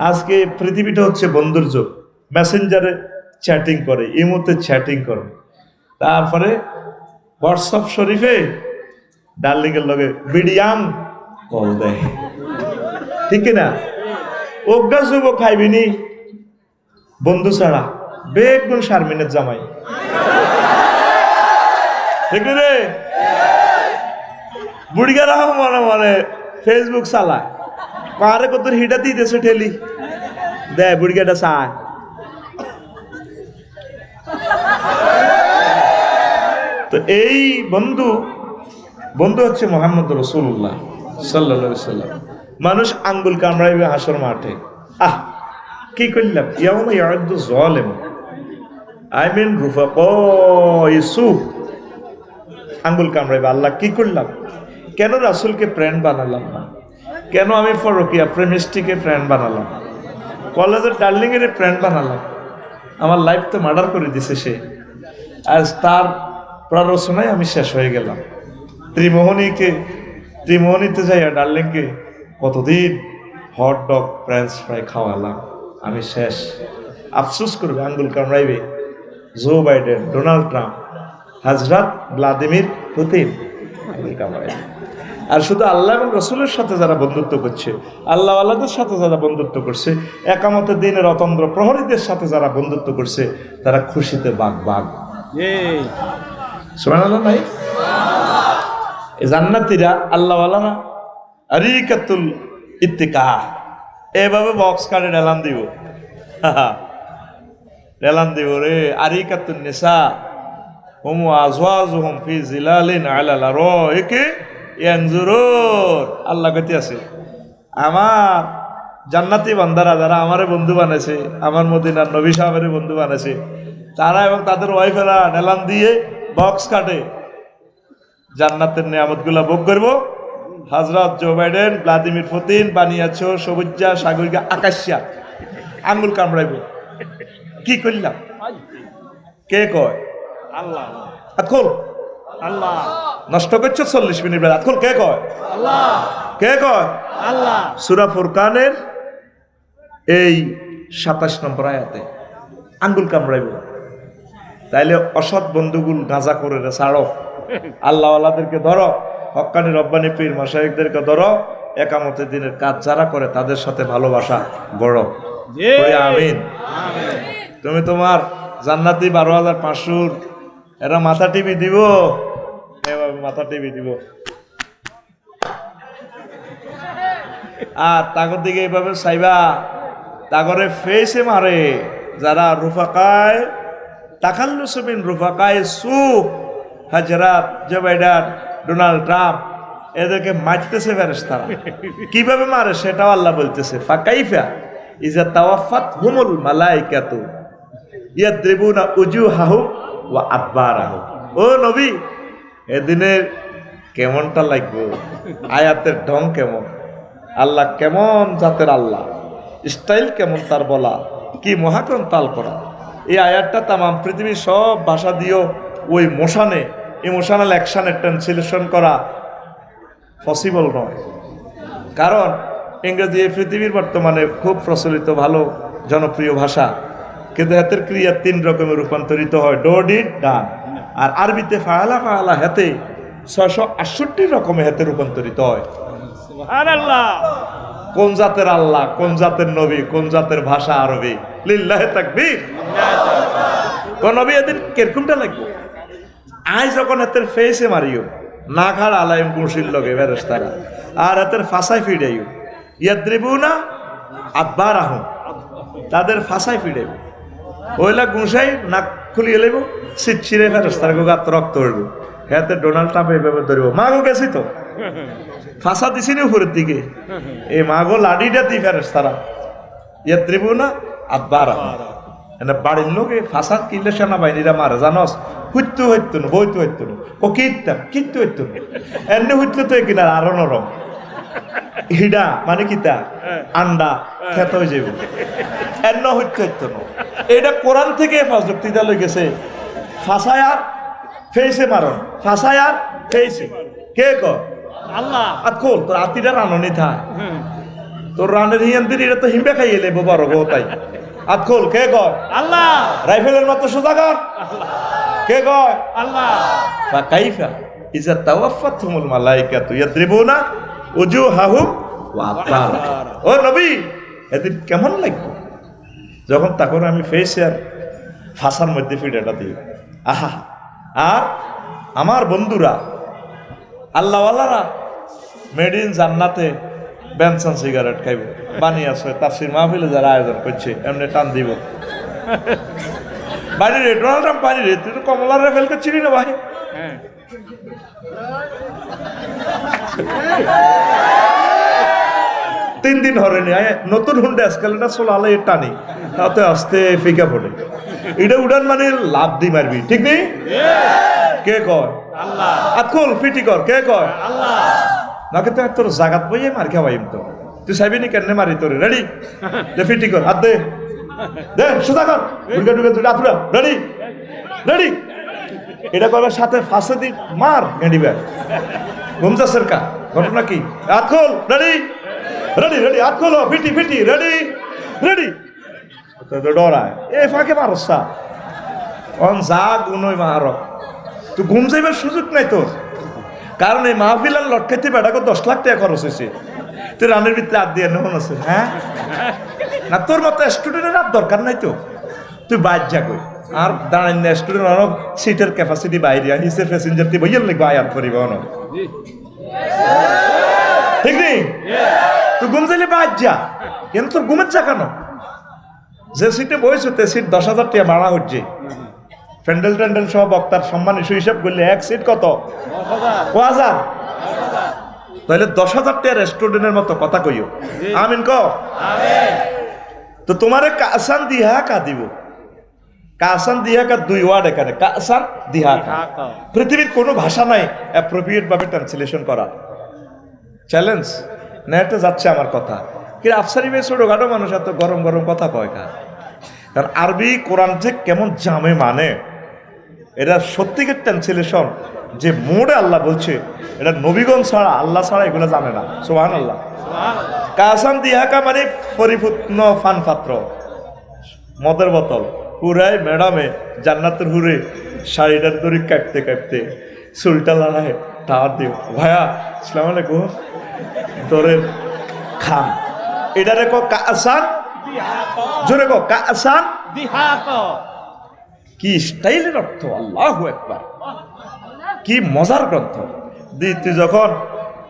আজকে পৃথিবীটা হচ্ছে বন্ধুর যুগ। মেসেঞ্জারে চ্যাটিং করে, ইমোতে চ্যাটিং করে, তারপরে হোয়াটসঅ্যাপ শরীফে ডার্লিংয়ের লগে বিডিয়াম কল দেয়, ঠিক না? অজ্ঞা যুব খাইবিনি বন্ধু ছাড়া, বেগুন শারমিনের জামাই, ঠিক রে? বুড়িগারা মনে মনে ফেসবুক চালায়, কারে কত হিটা দিতেছে ঠেলি দে, বুড়িগাটা চায়। তো এই বন্ধু হচ্ছে মোহাম্মদ রাসূলুল্লাহ সাল্লাল্লাহু আলাইহি ওয়াসাল্লাম। মানুষ আঙ্গুল কামড়াইবে হাসর মাঠে, আহ কি করলাম, ইয়াউমা ইয়াউদ্দু যালিম আই মিন রুফাকা ইউসুফ, আঙ্গুল কামড়াইবে আল্লাহ কি করলাম, কেন রাসূলকে ফ্রেন্ড বানালাম না, কেন আমি ফরকিয়া প্রেমিস্টিকে ফ্রেন্ড বানালাম, কলেজের ডার্লিং এর ফ্রেন্ড বানালাম, আমার লাইফ তো মার্ডার করে দিছে সে। আজ তার প্ররোচনায় আমি শেষ হয়ে গেলাম। ত্রিমোহনীতে যাইয়া ডার্লিংকে কতদিন হট ডগ ফ্রেঞ্চ ফ্রাই খাওয়ালাম, আমি শেষ। আফসোস করবে, আঙ্গুল কামড়াইবে জো বাইডেন, ডোনাল্ড ট্রাম্প, হযরত ভ্লাদিমির পুতিন, আঙ্গুল কামড়াইবে। আর শুধু আল্লাহ এবং রসুলের সাথে যারা বন্ধুত্ব করছে, আল্লাহ আল্লাহদের সাথে যারা বন্ধুত্ব করছে, একামতের দিনের অতন্দ্র প্রহরীদের সাথে যারা বন্ধুত্ব করছে, তারা খুশিতে বাগ বাগ। সুবহানাল্লাহ নাই? এই জান্নাতীরা আল্লাহ ওয়ালা না, আরিকাতুল ইত্তিকা, এভাবে বক্স কার্ডে এলান দিব, এলান দিব রে। আরিকাতুন নিসা হুম আজওয়াজুহুম ফি জিলালিন আলা লারাইকি ইয়ানজুরুন। আল্লাহ কইতে আছে, আমার জান্নাতি বান্দারা যারা আমারে বন্ধু বানাইছে, আমার মদিনার নবী সাহেবের বন্ধু বানাইছে, তারা এবং তাদের ওয়াইফেরা এলান দিয়ে বক্স কাটে জান্নাতের নিয়ামতগুলা ভোগ করবো। হযরত জো বাইডেন, ভ্লাদিমির পুতিন বানিয়েছো সবুজা সাগরিকা আকাশিয়া, আঙ্গুল কামড়াইব। কি করলাম? কে কয়? আল্লাহ। আতখল আল্লাহ। নষ্ট করছো 40 মিনিট বেলা, আতখল কে কয়? আল্লাহ। কে কয়? আল্লাহ। সূরা ফুরকানের এই 27 নম্বর আয়াতে আঙ্গুল কামড়াইব। তাইলে অসৎ বন্ধুগুল গাঁজা করে রে ছাড়ো, আল্লাহ ওয়ালাদেরকে ধরো, হক্কানি রব্বানি পীর মাশায়েখদেরকে ধরো, একামতের দিনের কাজ যারা করে তাদের সাথে ভালোবাসা বড়। আমিন। তুমি তোমার জান্নাতি 12,500 এরা মাথা টিভি দিব, এভাবে মাথা টিভি দিব, আর তাগর দিকে এইভাবে চাইবা, তাগরে ফেসে মারে যারা রুফাকায় তাকাল্লুস মিন রুফাকায় সুক, হযরত জো বাইডেন, ডোনাল্ড ট্রাম্প, এদেরকে মারতেছে ফেরেশতারা। কিভাবে মারে সেটাও আল্লাহ বলতেছে, ফাকাইফা ইজা তাওয়াফাত হুমুল মালাইকাতু ইয়াদরিবুনা উজুহাহুম ওয়া আদবারাহুম। ও নবী, এদিনের কেমনটা লাগবে, আয়াতের ঢং কেমন, আল্লাহ কেমন জাতের আল্লাহ, স্টাইল কেমন তার বলা, কি মহাক্রম তাল করা। এই আয়াতটা তামাম পৃথিবীর সব ভাষা দিয়েও ওই মোশানে, ইমোশনাল অ্যাকশানে ট্রান্সলেশন করা পসিবল নয়। কারণ ইংরেজি এই পৃথিবীর বর্তমানে খুব প্রচলিত ভালো জনপ্রিয় ভাষা, কিন্তু হাতের ক্রিয়া 3 রকমের রূপান্তরিত হয়, ডো ডিড ডান। আর আরবিতে ফাআলা ফাআলা হাতে 668 রকমে হাতে রূপান্তরিত হয়। সুবহানাল্লাহ। কোন জাতের আল্লাহ, কোন জাতের নবী, কোন জাতের ভাষা আরবি, লিল্লাহি তাকবীর। কোন নবী এদিন কিরকমটা লাগবে, আই যখন হাতের ফেসে মারিও না খাড় আলাইম মুশিল লগে ফেরেশতারা, আর হাতের ফাসাই ফিডাইও ইয়াদরিবুনা আদবারাহুম, তাদের ফাসাই ফিডাইব, ওইলা গুঁসাই নাক খুলিয়ে লইব, ছিটছিরে ফেরেশতারা গাত রক্ত হইব। হাতে ডোনাল্ড ট্রাম্প এইভাবে ধরিব, মাগো গেছি তো ফাঁসা দিছি নি উপরের দিকে, এই মাগো লাডিটা দি ফেরেশতারা ইয়াদরিবুনা আদবারাহুম। এনে বাড়ির লোকে ফাঁসা কিনলে সেনাবাহিনীরা মারে জানস, হুইত্তু হইতো না, বইতো হইতো না, ও কিনতাম কিন্তু হইতো না, এমনি হুইতলে তো কিনার আরো নরম, হিডা মানে কিতা আন্ডা খেত হয়ে যাইব, এন্ন হইতো হইতো না। এটা কোরআন থেকে প্রযুক্তিটা লই গেছে, ফাঁসায় আর ফেসে মারন, ফাঁসায় আর ফেসে, কে ক? আল্লাহ। আর কোল তোর আতিটা রাননি থাক, তোর রানের হিয়ান্দির এটা তো হিমবে খাইয়ে লেবো বড় গো তাই আতখোল কে কয় আল্লাহ রাইফেলের মতো সোজা কর কে কয় আল্লাহ ফাকাইফা ইজা তাওয়াফাতহুমুল মালাইকাতু ইয়াদরিবুনা উজুহাহুম ওয়া আদবারহুম ও নবী এদিন কেমন লাগবে যখন তখন আমি ফেসে আর ফাঁসার মধ্যে ফিডাটা দিই আহা আর আমার বন্ধুরা আল্লাহওয়ালারা মেড ইন জান্নাতে বেনসন সিগারেট খাইব বানিয়ে আসে তাফসির মাহফিলে যারা আয়োজন করছে এমনি টান দিব বাড়ি রে ডোনাল্ড ট্রাম্প বাড়ি রে তুই তো কমলার রেফেল করছিলি না ভাই হ্যাঁ 3 দিন হরেনি নতুন হুন্ডে আজকাল না সোলালে টানি তাতে আসতে ফিকা পড়ে এটা উড়ান মানে লাভ দি মারবি ঠিক নেই কে কয় আল্লাহ আতকুল ফিটি কর কে কয় আল্লাহ নাকি তো তোর জাগাত বইয়ে মার খাওয়াইম তো তুই চাইবি নি কেন মারি তোরে রেডি দে ফিটি কর হাত দে দে সোজা কর দুর্গা দুর্গা দুর্গা আতুরা রেডি রেডি এটা করবার সাথে ফাঁসে দি মার গেঁডি ব্যাগ ঘুমজা সরকা ঘটনা কি আতকুল রেডি রেডি রেডি আতকুল ফিটি ফিটি রেডি রেডি তো ডরায় এ ফাঁকে মারসা অন যা গুনই মারক তুই ঘুম যাইবার সুযোগ নাই তোর কারণ এই মাহফিলার লটকাইতে বেড়াকে 10 লাখ টাকা খরচ হয়েছে তুই রানের ভিতরে হাত দিয়ে নেমন আছে হ্যাঁ না তোর মতো স্টুডেন্টের আর দরকার নাই তো তুই বাইর যা কই আর দাঁড়াই না স্টুডেন্ট অনেক সিটের ক্যাপাসিটি বাইরে হিসের প্যাসেঞ্জার তুই বইয়ের লিখবো আয়াত পরিবহন ঠিক নেই তুই ঘুম যাইলে বাইর যা কিন্তু তোর ঘুমের যা কেন যে সিটে বইছো তে সিট 10,000 টাকা ভাড়া হচ্ছে প্যান্ডেল ট্যান্ডেল সহ বক্তার সম্মান ইস্যু হিসাব করলে এক সিট কত 10,000 তাহলে 10,000 টাকা রেস্টুরেন্টের মতো কথা কইও আমিন ক তো তোমারে কাসান দিহা কা দিব কাসান দিহা কা 2 ওয়ার্ড এখানে কাসান দিহা কা পৃথিবীর কোনো ভাষা নাই অ্যাপ্রোপ্রিয়েট ভাবে ট্রান্সলেশন করা চ্যালেঞ্জ নেটে যাচ্ছে আমার কথা কি আফসারি ভাই ছোটখাটো মানুষ এত গরম গরম কথা কয় কা কারণ আরবি কোরআন যে কেমন জামে মানে এটা সত্যিকার ট্রান্সলেশন যে মোড়ে আল্লাহ বলছে এটা নবীগণ ছাড়া আল্লাহ ছাড়া এগুলো জানে না সুবহানাল্লাহ কাসান দিহাকা মানে পরিপূর্ণ ফান পাত্র মদের বোতল পুরাই ম্যাডামে জান্নাতের হুরে শাড়িটার দড়ি কাটতে কাটতে চুলটা লাগায় টাওয়ার দিও ভাইয়া আসসালামু আলাইকুম তোরে খান এটা রেখো কাসান জোরে কো কাসান দিহাকা কি স্টাইলের অর্থ আল্লাহু আকবার কি মজার গ্রন্থ তুই যখন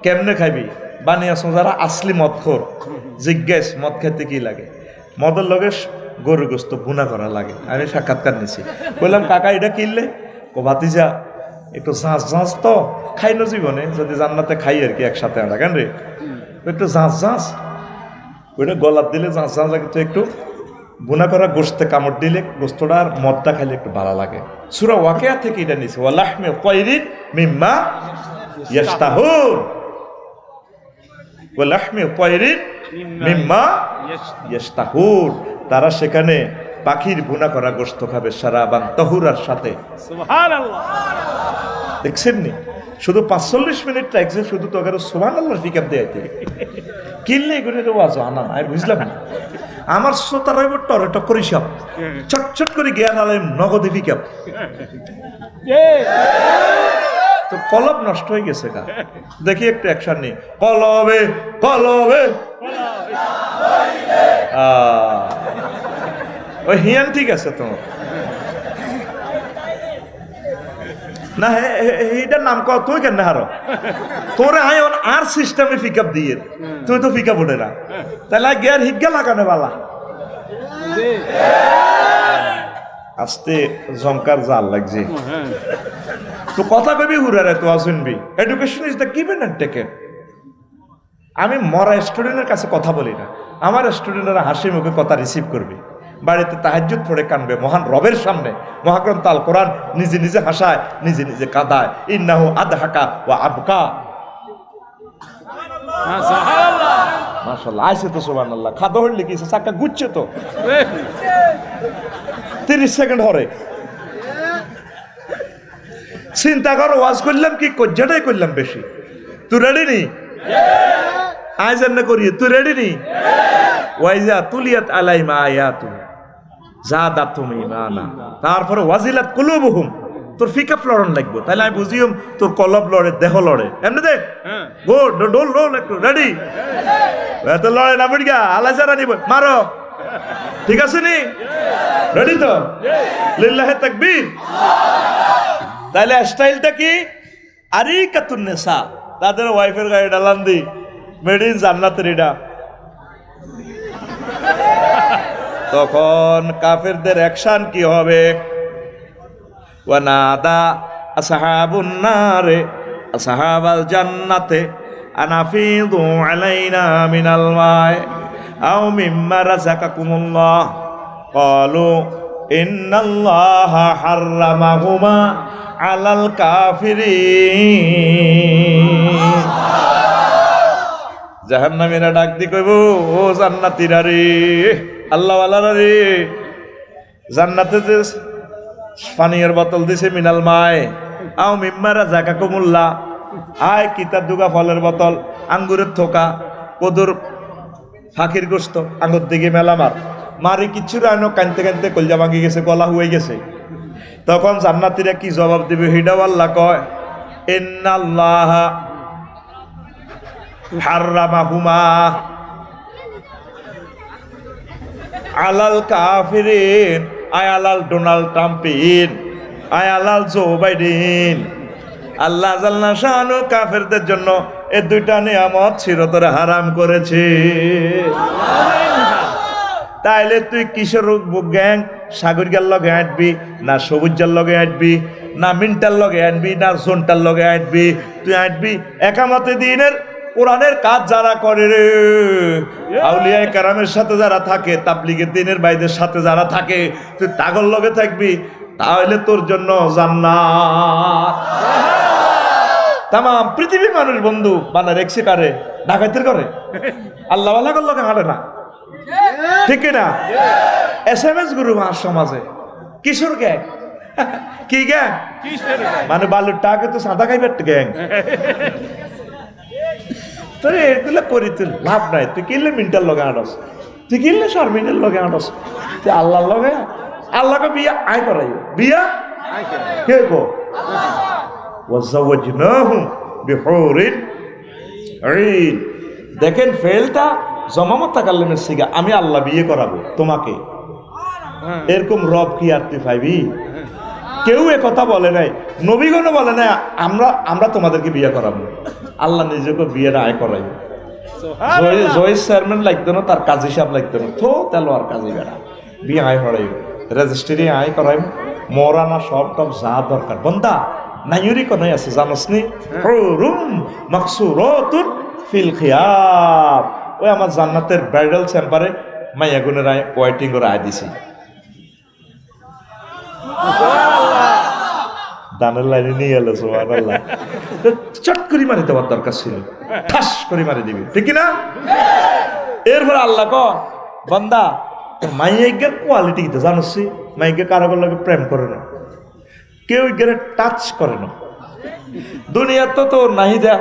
কেমনে খাইবি বানিয়াছো যারা আসলি মদখোর জিজ্ঞেস মদ খেতে কি লাগে মদের লগে গরু গোস্ত বুনা করা লাগে আমি সাক্ষাৎকার নিছি বললাম কাকা এটা কিনলে ও ভাতিজা একটু ঝাঁঝ ঝাঁঝ তো খাই না জীবনে যদি জান্নাতে খাই আর কি একসাথে আনা কেন রে একটু ঝাঁঝ ঝাঁঝ ওইটা গলার দিলে ঝাঁঝ ঝাঁঝ লাগে তো একটু বুনা করা গোস্তে কামড় দিলে গোস্তটা আর মদটা খাইলে একটু ভালো লাগে সূরা ওয়াকিয়া থেকে এটা নিছে ওয়ালাহমি তায়রিন মিম্মা ইয়াশতাহুন ওয়ালাহমি তায়রিন মিম্মা ইয়াশতাহুন তারা সেখানে পাখির বুনা করা গোস্ত খাবে সারাবান তাহুরার সাথে সুবহানাল্লাহ দেখছেন নি শুধু 45 মিনিট লাগছে শুধু তো আগে সুবহানাল্লাহ ফিকাপ দেয়াইতে কিনলে এগুলো ওয়াজ আনা আমি বুঝলাম না আমার শ্রোতা রইব টরে টক্কর হিসাব চটচট করে জ্ঞান আলেম নগদে ফিকাপ তো কলব নষ্ট হয়ে গেছে কা দেখি একটু অ্যাকশন নেই কলবে কলবে ওই হিয়ান ঠিক আছে তোমার না এইটার নাম কর তুই কেন হারো তোরে আয়ন আর সিস্টেমে পিকআপ দিয়ে তুই তো পিকআপ ওঠে না তাহলে গিয়ার হিজ্ঞা লাগানো বালা আস্তে জমকার জাল লাগছে তো কথা কবি হুরারে তো শুনবি education is the given and taken আমি মরা স্টুডেন্টের কাছে কথা বলি না আমার স্টুডেন্টরা হাসি মুখে কথা রিসিভ করবে বাড়িতে তাহাজ্জুদ পড়ে কানবে মহান রবের সামনে মহাগ্রন্থ আল কোরআন নিজে নিজে হাসায় নিজে নিজে কাঁদায় ইন্নাহু আদহাকা ওয়া আবকা সুবহানাল্লাহ মাশাআল্লাহ আইছে তো সুবহানাল্লাহ খাদা হইলে কি চাকা গুচ্ছে তো 30 সেকেন্ড হরে চিন্তা করো ওয়াজ করলাম কি কজ্জাটাই করলাম বেশি তুই রেডি নি আয় জান্ন করিয়ে তুই রেডি নি ওয়াইজা তুলিয়াত আলাইমা আয়াতু জাদাতুম ঈমানা তারপরে ওয়াজিলাত কুলুবুহুম তোর ফিকা লড়ন লাগবে তাহলে আমি বুঝিম তোর কলব লড়ে দেহ লড়ে এমনি দেখ গো ডোল রোল একটু রেডি এত লড়ে না বুড়িয়া আল্লাহ যারা নিব মারো ঠিক আছে নি রেডি তো লিল্লাহি তাকবীর তাহলে স্টাইলটা কি আরিকাতুন নিসা তাদের ওয়াইফের গায়ে ডালান দি মেড ইন জান্নাতের এটা তখন কাফেরদের অ্যাকশন কি হবে ওয়ানাদা আসহাবুন নারে আসহাবাল জান্নাতে আনাফিদু আলাইনা মিনাল মাই আও মিম্মা রাযাকাকুমুল্লাহ ক্বালু ইন্নাল্লাহা হাররামাহুমা আলাল কাফিরিন জাহান্নামীরা ডাক দি কইব ও জান্নাতীরা রে আল্লাহ ওয়ালারা রে জান্নাতে যে পানির বোতল দিছে মিনাল মায় আও মিম্মা রাযাকাকুমুল্লাহ আয় কিতাব দুগা ফলের বোতল আঙ্গুরের থোকা কদুর ফাঁকির গোস্ত আঙ্গুর দিকে মেলা মারি কিচ্ছু রানো কানতে কানতে কলজা ভাঙি গেছে গলা হয়ে গেছে তখন জান্নাতীরা কি জবাব দিবে হিডা আল্লাহ কয় ইন্নাল্লাহা হাররামাহুমা আলাল কাফিরিন আয় আলাল ডোনাল্ড ট্রাম্পিন আয় আলাল জো বাইডেন আল্লাহ জাল্লা শানু কাফেরদের জন্য এই দুইটা নিয়ামত চিরতরে হারাম করেছে তাইলে তুই কিশোর গ্যাং সাগরিকার লগে আঁটবি না সবুজার লগে আঁটবি না মিন্টার লগে আঁটবি না জোনটার লগে আঁটবি তুই আঁটবি একামতে দিনের কোরআনের কাজ যারা করে রে আউলিয়া কেরামের সাথে যারা থাকে তাবলিগের দিনের বাইদের সাথে যারা থাকে তুই তাগর লগে থাকবি তাহলে তোর জন্য জান্নাত তামাম পৃথিবীর মানুষ বন্ধু বানা রেখছে কারে ডাকাইতের করে আল্লাহ ওয়ালার লগে হাঁটে না ঠিক না এসএমএস গুরু মার সমাজে কিশোর গ্যাং কি গ্যাং মানে বালুর টাকে তো সাদা খাইবার গ্যাং তোর এগুলো করি তুই লাভ নাই তুই কিনলে মিন্টার লগে আনস তুই কিনলে শর্মিনের লগে আনস তুই আল্লাহর লগে আল্লাহকে বিয়া আয় করাই বিয়া কে গো ওয়াজাওয়াজনাহুম বিহুরিন আইন দেখেন ফেলটা জমামত তাকাল্লামের সিগা আমি আল্লাহ বিয়ে করাবো তোমাকে এরকম রব কি আর তুই পাইবি কেউ এ কথা বলে নাই নবীগণও বলে নাই আমরা তোমাদেরকে বিয়ে করাবো আল্লাহ নিজেকে বিয়ের আয় করাই জয়েস চেয়ারম্যান লাগতো না তার কাজী সাহেব লাগতো না তো তেলোয়ার কাজী বেড়া বিয়ে আয় করাই রেজিস্ট্রি আয় করাই মরানা সব টপ যা দরকার বন্দা নাইরি কোনাই আছে জানোস নি হুরুম মাকসুরাতুন ফিল খিয়াব ওই আমার জান্নাতের ব্রাইডাল চেম্বারে মাইয়া গুনের আয় ওয়েটিং করে আয় দিছি দানের লাইনে নিয়ে এলো সুবহানাল্লাহ চট করে মারি দেওয়ার দরকার ছিল ঠাস করে মারি দিবি ঠিক না এরপর আল্লাহ ক বান্দা তোর মাইয়ার কোয়ালিটি কি জানোস মাইকে কারো লাগে প্রেম করে না কেউ গেলে টাচ করে না দুনিয়া তো তোর নাহিদা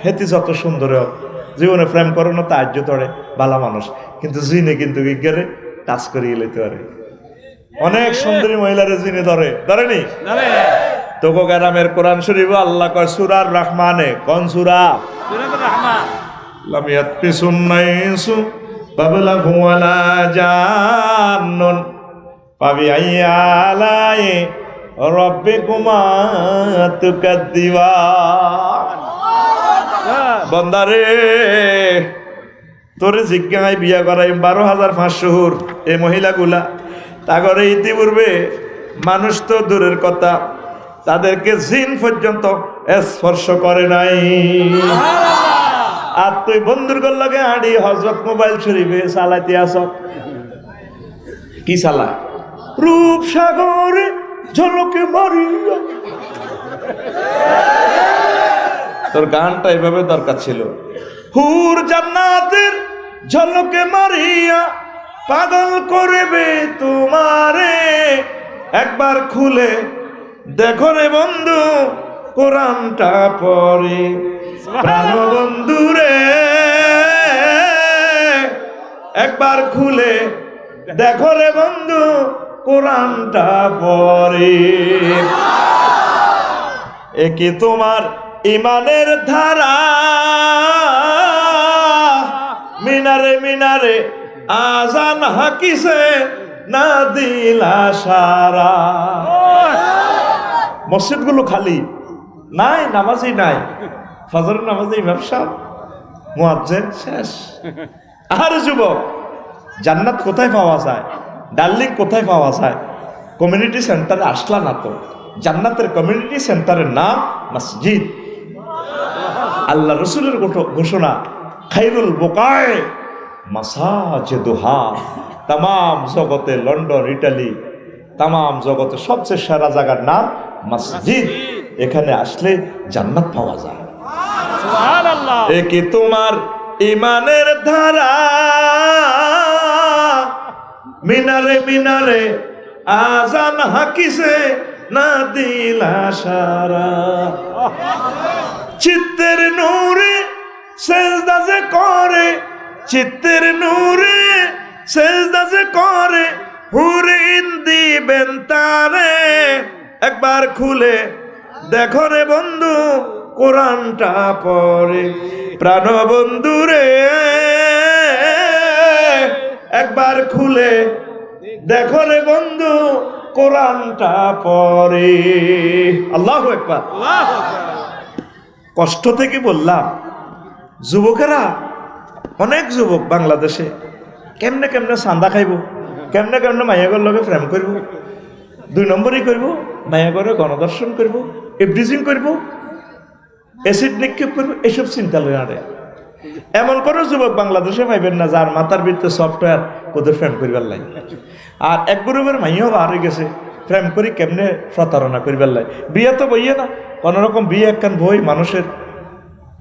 হেতি যত সুন্দর হোক জীবনে প্রেম করে না তার্য তরে ভালো মানুষ কিন্তু জিনে কিন্তু গেলে টাচ করিয়ে লইতে পারে অনেক সুন্দরী মহিলারে জিনে ধরেনি তোকে গ্রামের কোরআন শরীফ আল্লাহ কয় সূরা রহমানে কোন সূরা রহমান লাম ইয়াতপিসুন নাইসু বাবলা হুয়ালা জান্নুন পাবি আইয়ালাই রব্বিকুমা তুকাদ্দিবান বন্দারে তোরে জিজ্ঞায় বিয়া করাই 12,500 হুর এই মহিলাগুলা তাগরে ইতিপূর্বে মানুষ তো দূরের কথা তাদেরকে জিন পর্যন্ত স্পর্শ করে নাই আর তুই বন্ধুর লগে আড়ি হযরত মোবাইল শরীফে চালাইতে আস কি চালা রূপ সাগরে ঝলকে মারিয়া তোর গানটা এভাবে দরকার ছিল হুর জান্নাতের ঝলকে মারিয়া পাগল করবে তোমারে একবার খুলে দেখো রে বন্ধু কোরআনটা পড়ে প্রাণ বন্ধু রে একবার খুলে দেখো রে বন্ধু কোরআনটা পড়ে। একে তোমার ইমানের ধারা, মিনারে মিনারে আজান হাকিছে না দিলা সারা। মসজিদগুলো খালি নাই, নামাজই নাই। ফজরের নামাজে ইমাম সাহেব, মুয়াজ্জিন শেষ। আর যুবক, জান্নাত কোথায় পাওয়া যায়, ডার্লিং কোথায় পাওয়া যায়? কমিউনিটি সেন্টারে আসলা না তো? জান্নাতের কমিউনিটি সেন্টারের নাম মসজিদ। আল্লাহ রসুলের ঘোষণা, খাইরুল বুকায়ে মাসাজিদুহা। তামাম জগতে, লন্ডন, ইটালি, তামাম জগতে সবচেয়ে সেরা জায়গার নাম মসজিদ। এখানে আসলে জান্নাত পাওয়া যায়। সুবহানাল্লাহ। একে তোমার ইমানের ধারা, মিনারে মিনারে আজান হাকিছে না দিলা সারা। চিত্তের নূরে সেজদা যে করে, চিত্তের নূরে সেজদা যে করে, হুরিন দিবেন তারে। একবার খুলে দেখো রে বন্ধু কোরআনটা পড়ে। প্রাণ বন্ধু রে, একবার খুলে দেখো রে বন্ধু কোরআনটা পড়ে। আল্লাহু আকবার। আল্লাহু আকবার। কষ্ট থেকে বললাম, যুবকেরা, অনেক যুবক বাংলাদেশে কেমনে কেমনে চান্দা খাইব, কেমনে কেমনে মাইয়াগর লগে প্রেম করব, 2 নম্বরই করব, মাইয়াগরে গণদর্শন করব, এভরিজিং করব, অ্যাসিড নিক্ষেপ করব, এসব চিন্তা লই আরে। এমন কোনো যুবক বাংলাদেশে পাইবেন না যার মাথার ভিতরে সফটওয়্যার কোদের প্রেম করিবার লাই। আর এক গ্রুপের মাইয়াও বার হয়ে গেছে প্রেম করি কেমনে প্রতারণা করিবার লাই। বিয়ে তো বইয়ে না, কোনোরকম বিয়ে একখান বই মানুষের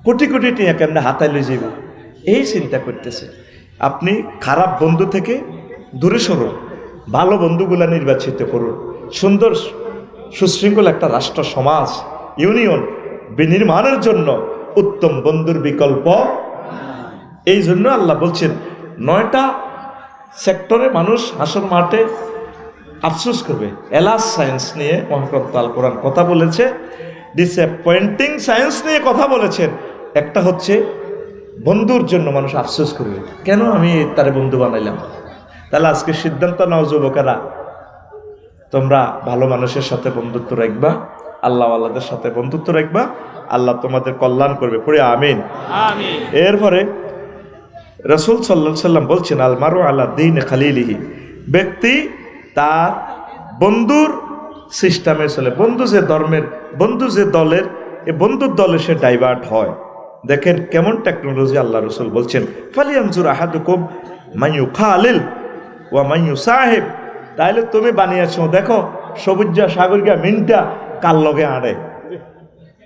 কোটি কোটি টিয়া কেমনে হাতায় লই যাইব, এই চিন্তা করতেছে। আপনি খারাপ বন্ধু থেকে দূরে সরুন, ভালো বন্ধুগুলা নির্বাচিত করুন। সুন্দর সুশৃঙ্খল একটা রাষ্ট্র, সমাজ, ইউনিয়ন বিনির্মাণের জন্য উত্তম বন্ধুর বিকল্প। এই জন্য আল্লাহ বলছেন 9টা সেক্টরে মানুষ হাসর মাঠে আফসোস করবে। এলাস সায়েন্স নিয়ে মহাগ্রন্থ আল কোরআন কথা বলেছে, ডিসঅ্যাপয়েন্টিং সায়েন্স নিয়ে কথা বলেছেন। একটা হচ্ছে বন্ধুর জন্য মানুষ আফসোস করবে, কেন আমি তারে বন্ধু বানাইলাম। তাহলে আজকে সিদ্ধান্ত নাও যুবকেরা, তোমরা ভালো মানুষের সাথে বন্ধুত্ব রাখবা, আল্লাহ আল্লাহদের সাথে বন্ধুত্ব রাখবা, আল্লাহ তোমাদের কল্যাণ করবে। পড়ে আমিন। আমিন। এরপরে রাসূল সাল্লাল্লাহু আলাইহি সাল্লাম বলছেন, আল মারু আলা দীন খালিলিহি, ব্যক্তি তার বন্ধুর সিস্টেমে চলে। বন্ধু যে ধর্মের, বন্ধু যে দলের, এই বন্ধুর দলে সে ডাইভার্ট হয়। দেখেন কেমন টেকনোলজি। আল্লাহ রসুল বলছেন, ফালিয়ানজুর আহাদুকুম মাইয়ু খালিল ওয়া মাইয়ু সাহেব। তাইলে তুমি বানিয়েছো, দেখো সবুজা সাগরিকা মিনটা কার লগে আড়ে,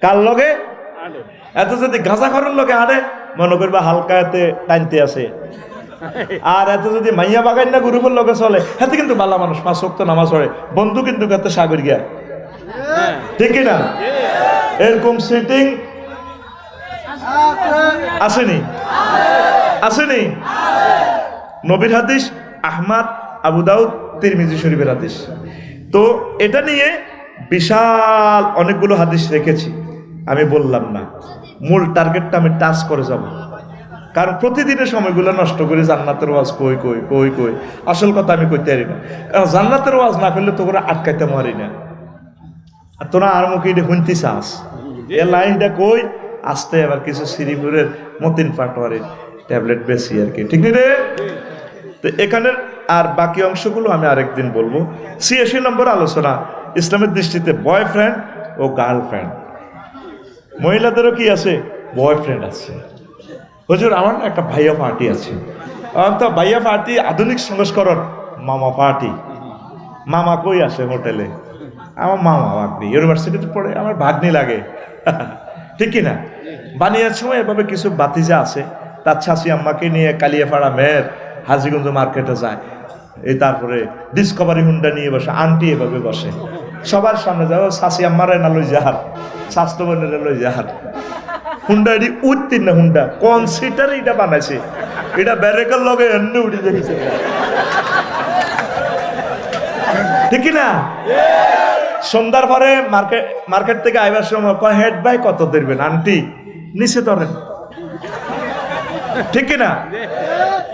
কার লগে। এত যদি গাঁজা খরের লগে আড়ে, মনে করবা হালকা এতে টানতে আছে। আর এত যদি মাইয়া বাগান না গ্রুপের লগে চলে, হাতে কিন্তু ভালো মানুষ, 5 ওয়াক্ত নামাজ পড়ে, বন্ধু কিন্তু এত সাগরিকা, ঠিক না? এরকম সিটিং আসেনি, আসেনি? নবীর হাদিস, আহমদ, আবু দাউদ, তিরমিজি শরীফের হাদিস। তো এটা নিয়ে বিশাল অনেকগুলো হাদিস রেখেছি, আমি বললাম না। মূল টার্গেটটা আমি টাচ করে যাব, কারণ প্রতিদিনের সময়গুলো নষ্ট করে জান্নাতের ওয়াজ কই কই কই কই, আসল কথা আমি কইতে পারি না। কারণ জান্নাতের ওয়াজ না করলে তো করে আটকাইতে পারি না। আর তোরা আর মুখে এটা শুনতে চাস, এ লাইনটা কই আসতে, আবার কিছু শ্রীপুরের মতিন পাটোয়ারির ট্যাবলেট বেশি আর কি, ঠিক রে? তো এখানের আর বাকি অংশগুলো আমি আরেকদিন বলবো। 86 নম্বর আলোচনা, ইসলামের দৃষ্টিতে বয়ফ্রেন্ড ও গার্লফ্রেন্ড। মহিলাদেরও কি আছে? বয়ফ্রেন্ড আছে। হুজুর আমার না একটা ভাইয়া পার্টি আছে, তো ভাইয়া পার্টি আধুনিক সংস্করণ মামা পার্টি। মামা কই আসে হোটেলে? আমার মামা ভাগ্নি ইউনিভার্সিটিতে পড়ে, আমার ভাগ্নি লাগে, ঠিক কিনা? বানিয়ার সময় এভাবে কিছু বাতিজা আছে, তার ছাসি আম্মাকে নিয়ে কালিয়াপাড়া মেয়ের হাজিগঞ্জ মার্কেটে যায়, এই তারপরে ডিসকভারি হুন্ডা নিয়ে বসে, আন্টি এভাবে বসে, সবার সামনে যাও, ছাসি আম্মারে না লই যাহার, স্বাস্থ্য বোনের লই যাহার। হুন্ডা এটি উঠতেন না, হুন্ডা কোন সিটার এটা বানাইছে, এটা ব্যারেকের লগে এমনি উঠে দেখেছে ঠিক না? সন্ধ্যার পরে মার্কেট থেকে আইবার সময় কয় হেড ভাই কত দেবেন আন্টি নিচে ধরেন ঠিক না?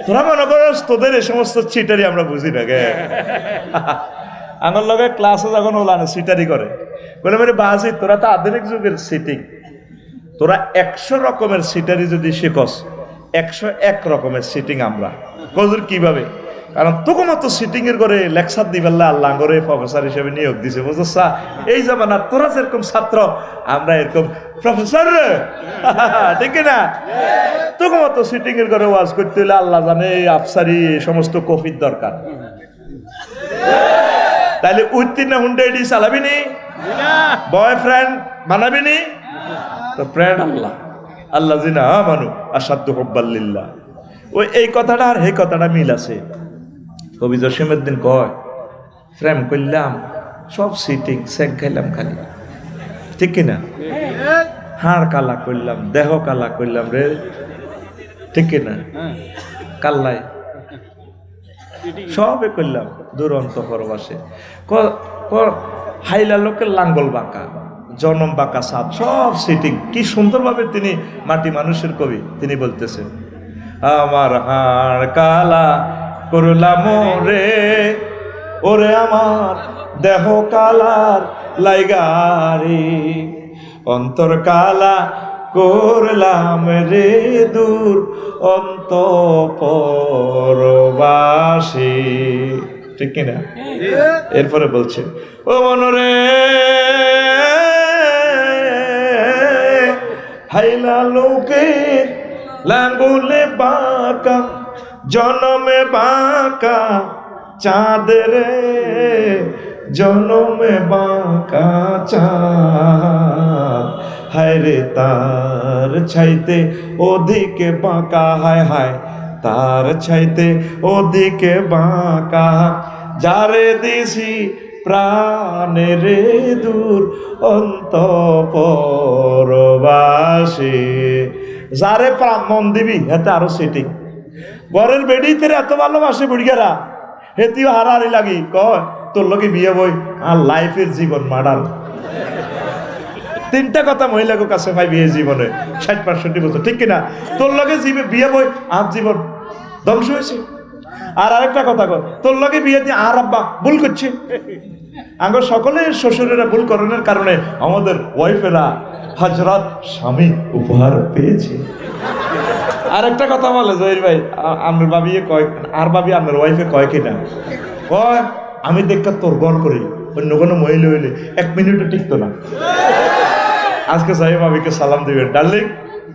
তোরা মনে করস তোদের এই সমস্ত চিটারি আমরা বুঝি না গে আমার লগে ক্লাসে যখন ওলানো সিটারি করে বলে মানে বাজি তোরা তো আধুনিক যুগের সিটিং তোরা 100 রকমের সিটারি যদি শিখস 101 রকমের সিটিং আমরা কজুর কিভাবে কারণ তোকে মতো সিটিং এর করে লেকচার দিবেল্লা আল্লাহ করে প্রফেসর হিসেবে নিয়োগ দিছে বুঝছ এই জামানা তোরা যেরকম ছাত্র আমরা এরকম প্রফেসর ঠিক না তোকে মতো সিটিং এর করে ওয়াজ করতে হলে আল্লাহ জানে আফসারি সমস্ত কফির দরকার তাহলে উত্তীর্ণ হুন্ডেডি চালাবি নি বয়ফ্রেন্ড বানাবি নি তো ফ্রেন্ড আল্লাহ আল্লাহ জিনা মানু আসাধ্য হব্বাল্লিল্লাহ ওই এই কথাটা আর এই কথাটা মিল আছে কবি জসিমের দিন কয় প্রেম করলাম সব সিটিং সেক খাইলাম খালি ঠিক কিনা হাড় কালা করলাম দেহ কালা করলাম রে ঠিক কিনা কাল্লাই সবে করলাম দুরন্ত পরবাসে হাইলা লোকের লাঙ্গল বাঁকা জনম বাঁকা সাপ সব সিটিং কি সুন্দরভাবে তিনি মাটি মানুষের কবি তিনি বলতেছেন আমার হাড় কালা করলাম রে ওরে আমার দেহ কালার লাইগারে অন্তর কালা করলাম রে দূর অন্তঃপরবাসী ঠিক কিনা এরপরে বলছে ও মনরে হাইলা লোকের লাঙ্গুলে বাঁকা জনমে বাঁকা চাঁদের জনমে বাঁকা চাঁদ হায় রে তার ছাইতে ওদিকে বাঁকা হায় হায় তার ছাইতে ওদিকে বাঁকা যারে দিছি প্রাণে রে দূর অন্তঃপরবাসী যারে প্রাণ মন দিবি হেতে আরো সিটিং ঘরের বেডিতে এত ভালোবাসে বুড়িয়ারা হেতিও হারাহারি লাগি কয় তোর লোকে বিয়ে বই আর লাইফের জীবন মার্ডার তিনটা কথা মহিলাকে কাছে ভাই বিয়ে জীবনে 60-65 বছর ঠিক কিনা তোর লগে বিয়ে বই আর জীবন ধ্বংস হয়েছে আর আরেকটা কথা কর তোর লগে বিয়ে দিয়ে আর আব্বা ভুল করছে আঙ্গর সকলের শ্বশুরেরা ভুল করণের কারণে আমাদের ওয়াইফেরা হযরত স্বামী উপহার পেয়েছে আর একটা কথা বলে জহির ভাই আমার ভাবি কয় আর ভাবি আমার ওয়াইফে কয় কিনা কয় আমি দেখা তোর গণ করি অন্য কোনো মহিলা হইলে 1 মিনিটও টিকতো না আজকে সাহেব ভাবিকে সালাম দিবেন ডার্লিং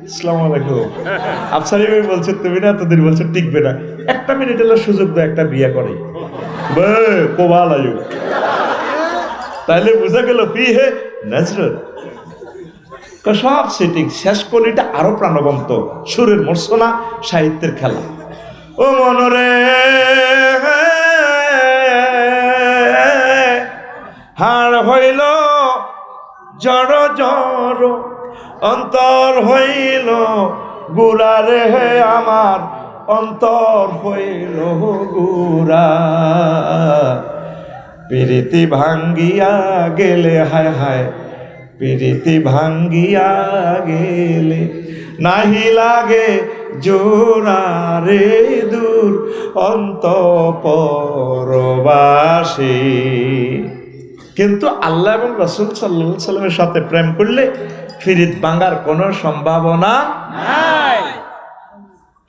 আসসালামু আলাইকুম আফসারি ভাই বলছে তুমি না এতদিন বলছো টিকবে না 1 মিনিট হলো সুযোগ দাও একটা বিয়ে করে বে কোবাল আয়ু তাহলে বুঝা গেল ফি হে ন্যাচারাল সব সেটিং শেষ কলিটা আরো প্রাণবন্ত সুরের মর্সনা সাহিত্যের খেলা ও মনরে হাড় হইল জড় জড় অন্তর হইল গুড়ারে হে আমার অন্তর হইল গুড়া প্রীতি ভাঙ্গিয়া গেলে হায় হায় প্রীতি ভাঙ্গিয়া গেলে নাহি লাগে জোড়া রে দূর অন্তঃপরবাসী কিন্তু আল্লাহ এবং রাসূল সাল্লাল্লাহু আলাইহি সাল্লামের সাথে প্রেম করলে ফিরিত ভাঙার কোনো সম্ভাবনা নাই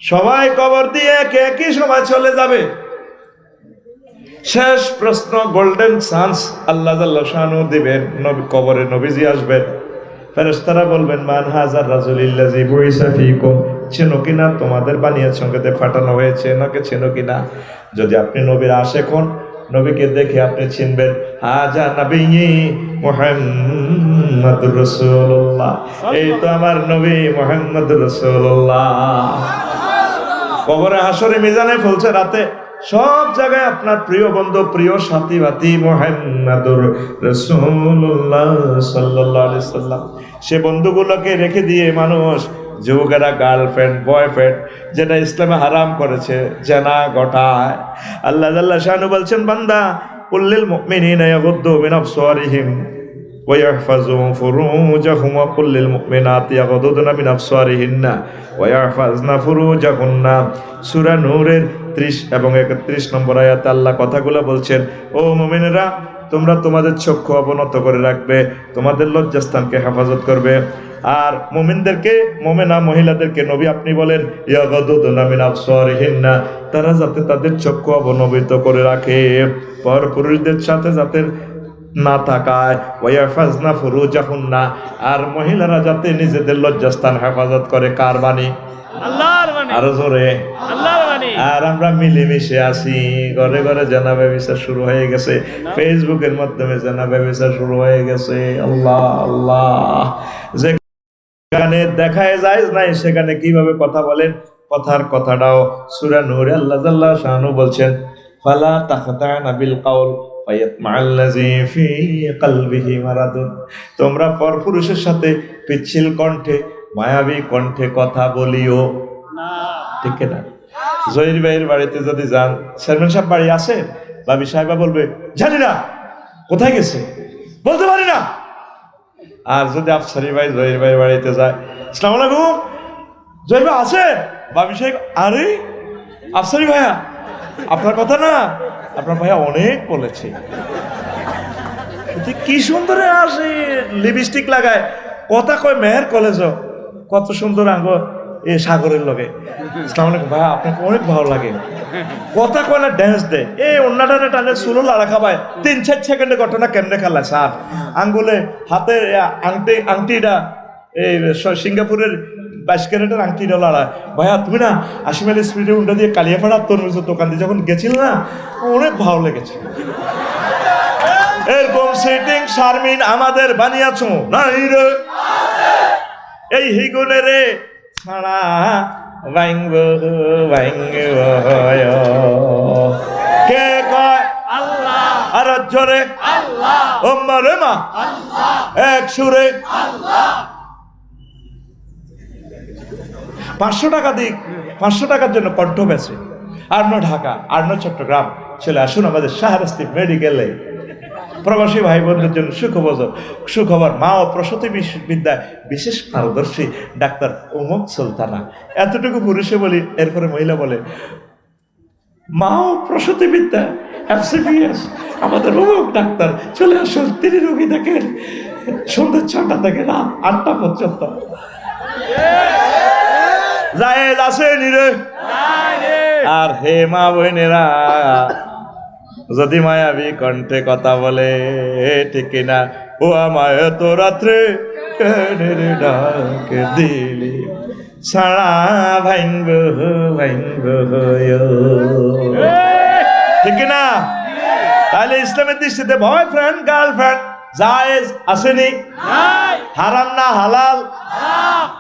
সবাই কবর দিয়ে কে কি সময় চলে যাবে শেষ প্রশ্ন গোল্ডেন চান্স আল্লাহ জাল্লা শানু দিবেন নবী কবরে নবীজি আসবেন ফেরেশতারা বলবেন মান হাজার রাজুলিল্লাযী বুইসা ফীকুম চেনো কিনা তোমাদের বানিয়ার সঙ্গেতে পাঠানো হয়েছে নাকি চেনো কিনা যদি আপনি নবীর আশিক হন নবীকে দেখে আপনি চিনবেন হাজা নবী মুহাম্মদুর রাসূলুল্লাহ এই তো আমার নবী মুহাম্মদুর রাসূলুল্লাহ কবরে হাসরে মিজানে ফলছে রাতে সব জায়গায় আপনার প্রিয় বন্ধু প্রিয় সাথী বাতি মুহাম্মদুর রাসূলুল্লাহ সাল্লাল্লাহু আলাইহি সাল্লাম সে বন্ধুগুলোকে রেখে দিয়ে মানুষ যুবকেরা গার্লফ্রেন্ড বয়ফ্রেন্ড যেটা ইসলামে হারাম করেছে জেনা ঘটায়। আল্লাহ জাল্লা শানু বলছেন, বান্দা কুল্লিল মুমিনিনা ইয়াগুদ্দু মিন আবসারিহিম ওয়া ইয়াহফাযু ফুরুজাহুম ওয়া কুল্লিল মুমিনাতি ইয়াগুদ্দুনা মিন আবসারিহিন্না ওয়া ইয়াহফাযনা ফুরুজাহুন্না। সূরা নূরের 30 এবং 31 নম্বর আয়াতে আল্লাহ কথাগুলো বলছেন, ও মুমিনেরা তোমরা তোমাদের চক্ষু অবনত করে রাখবে, তোমাদের লজ্জাস্থানকে হেফাজত করবে। আর মুমিনদেরকে, মুমিনা মহিলাদেরকে নবী আপনি বলেন ইয়াগুদ্দুনা মিন আবসারিহিন্না, তারা যাতে তাদের চক্ষু অবনমিত করে রাখে, পরপুরুষদের সাথে যাতে না থাকায়। ওয়াইয়াহফাযনা ফুরুজাহুন্না, আর মহিলারা যাতে নিজেদের লজ্জাস্থান হেফাজত করে। কার বাণী? আল্লাহর বাণী। আরো জোরে আল্লাহর বাণী। আর আমরা মিলেমিশে আছি, ঘরে ঘরে জানা ব্যবসা শুরু হয়ে গেছে, ফেসবুকের মাধ্যমে জানা ব্যবসা শুরু হয়ে গেছে। আল্লাহ আল্লাহ, যেখানে দেখায় যায় নাই সেখানে কিভাবে কথা বলেন, কথাটাও সূরা নূরে আল্লাহ জাল্লা শানু বলছেন, ফালা তাখতানা বিল কাউল ফায়াতমাআল্লাযী ফী কলবিহি মারাদুন। তোমরা পরপুরুষের সাথে পিচ্ছিল কণ্ঠে, মায়াবী কণ্ঠে কথা বলিও না। ঠিক না? জহির ভাইয়ের বাড়িতে যদি যান, চেয়ারম্যান সাহেব বাড়ি আছে, ভাবি সাহেবা বলবে জানি না, কোথায় গেছে বলতে পারি না। আর যদি আফসারি ভাই জহির ভাইয়ের বাড়িতে যায়, আসসালামু আলাইকুম, জহির ভাই আছে? ভাবি সাহেব, আরে আফসারি ভাইয়া আপনার কথা না, আপনার ভাইয়া অনেক বলেছে। কি সুন্দর আসে, লিপস্টিক লাগায়, কথা কয় মেহের কলেজ, কত সুন্দর আঙ্গ এ সাগরের লগে। আসসালামু আলাইকুম ভাইয়া, আপনাকে অনেক ভালো লাগে। কথা কয় না, ড্যান্স দেয়, এই অন্যটা টানে সুলো লাড়া খাবায়, 3-4 সেকেন্ডে ঘটনা কেমনে খেলায় স্যার। আঙ্গুলে হাতের আংটিটা এই সিঙ্গাপুরের 22 ক্যারেটের আংটিটা লাড়ায়। ভাইয়া তুমি না 80 মাইল স্পিডে উল্টা দিয়ে কালিয়াপাড়া তরমুজের দোকান দিয়ে যখন গেছিল না, অনেক ভালো লেগেছে। এরকম সেটিং শারমিন আমাদের বানিয়েছো নাই রে, এই হিগুনে রে ছাড়া ভাঙব কে কয়? আল্লাহ। আর জোরে আল্লাহ। ওম্মা রে মা, এক সুরে 500 টাকা দিক, 500 টাকার জন্য কণ্ঠ বেছে। আর্ন ঢাকা, আর্ন চট্টগ্রাম, চলে আসুন আমাদের শাহরাস্তি মেডিকেলে। প্রবাসী ভাই বোনদের জন্য সুখবর, মা ও প্রসূতি বিদ্যায় বিশেষ পারদর্শী ডাক্তার উমক সুলতানা। এতটুকু পুরুষে বলি, এরপরে মহিলা বলে মা ও প্রসূতি বিদ্যা FCPS আমাদের উমক ডাক্তার, চলে আসুন, তিনি রোগী দেখেন সন্ধ্যে 6টা থেকে রাত 8টা পর্যন্ত। জায়েজ আছে নিরে। আর হে মা বোনেরা, যদি মায়াবী কণ্ঠে কথা বলে, ঠিক না? ও আমায় তো রাত্রে কেনে ডাকে দিলি, ছাড়া ভাঙব ঠিক না? তাহলে ইসলামের দৃষ্টিতে বয়ফ্রেন্ড গার্লফ্রেন্ড জায়েজ আসেনি? হারাম না হালাল?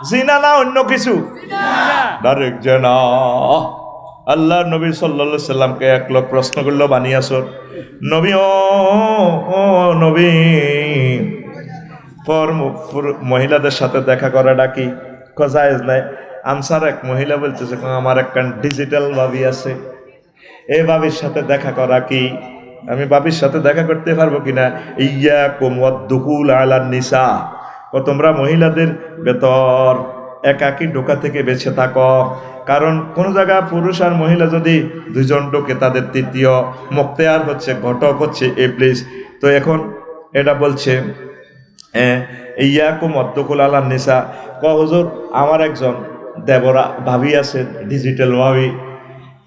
জিনা না অন্য কিছু? ডাইরেক্ট জানা। আল্লাহ নবী সাল্লাল্লাহু আলাইহি সাল্লামকে এক লোক প্রশ্ন করলো, বানিয়াছো নবী, ও নবী, মহিলাদের সাথে দেখা করাটা কি জায়েজ নাই? আনসার এক মহিলা বলতেছে, আমার একটা ডিজিটাল ভাবি আছে, এই ভাবির সাথে দেখা করা কি? আমি ভাবির সাথে দেখা করতে পারবো কিনা? ইয়াকুম ওয়াদ-দুকুল আলান নিসা, তোমরা মহিলাদের ভেতর একাকী ঢোকা থেকে বেঁচে থাকো, কারণ কোন জায়গা পুরুষ আর মহিলা যদি দুজন ঢোকে, তাদের তৃতীয় মুক্তিয়ার হচ্ছে, ঘটক হচ্ছে ইবলিস। তো এখন এটা বলছে ইয়াকুম ওয়াদ-দুকুল আলান নিসা। হুজুর আমার একজন দেবরা ভাবি আছে, ডিজিটাল ভাবি,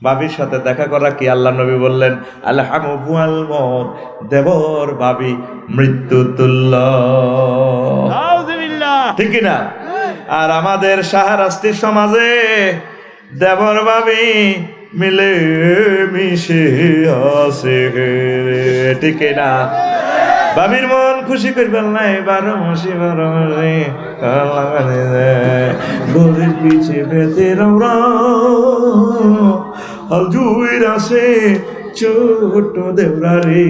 ভাবির সাথে দেখা করা কি? আল্লাহ নবী বললেন আলহামুল মউত, দেবর ভাবি মৃত্যু তুল্য। ঠিক না? আর আমাদের শাহরাস্তি সমাজে দেবর ভাবি মিলে মিশে আছে, ঠিক না? ভাবির মন খুশি করবেন না, 12 মাসে গরির পিছে বেতে রওরা জুইর আছে ছোট দেবরারে,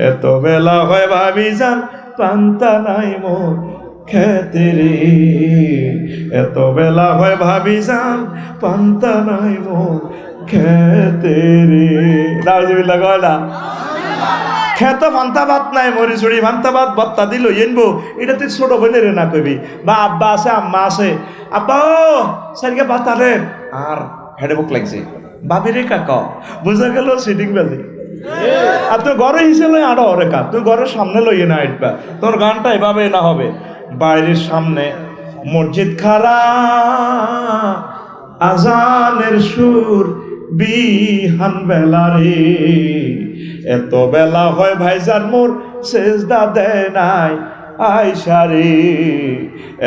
এত বেলা হয় ভাবি যান পান্তা নাই মোর খেতে রে, এত বেলা হয় ভাবি যান পান্তা নাই মোর খেতে রে। নাউজুবিল্লাহ কয় না? খেত ভান্তা ভাত নাই, মরি ছড়ি ভান্তা ভাত ভত্তা দিল এনবো, এটা তুই ছোট বোনের না কবি, বা আব্বা আছে আম্মা আছে, আব্বা ও সারিকে ভাত আরে, আর হেডে বুক লাগছে বাবিরে কাকা, বুঝা গেল সিটিং বেলি। আর তুই ঘরে হিসেবে আড়ো রেখা, তুই ঘরের সামনে লইয়ে না আইটবা, তোর গানটা এভাবে না হবে। বাইরের সামনে মসজিদ খারা, আজানের সুর বিহান বেলা রে, এত বেলা হয় ভাইজান মোর সেজদা দেয় নাই আয়সা রে,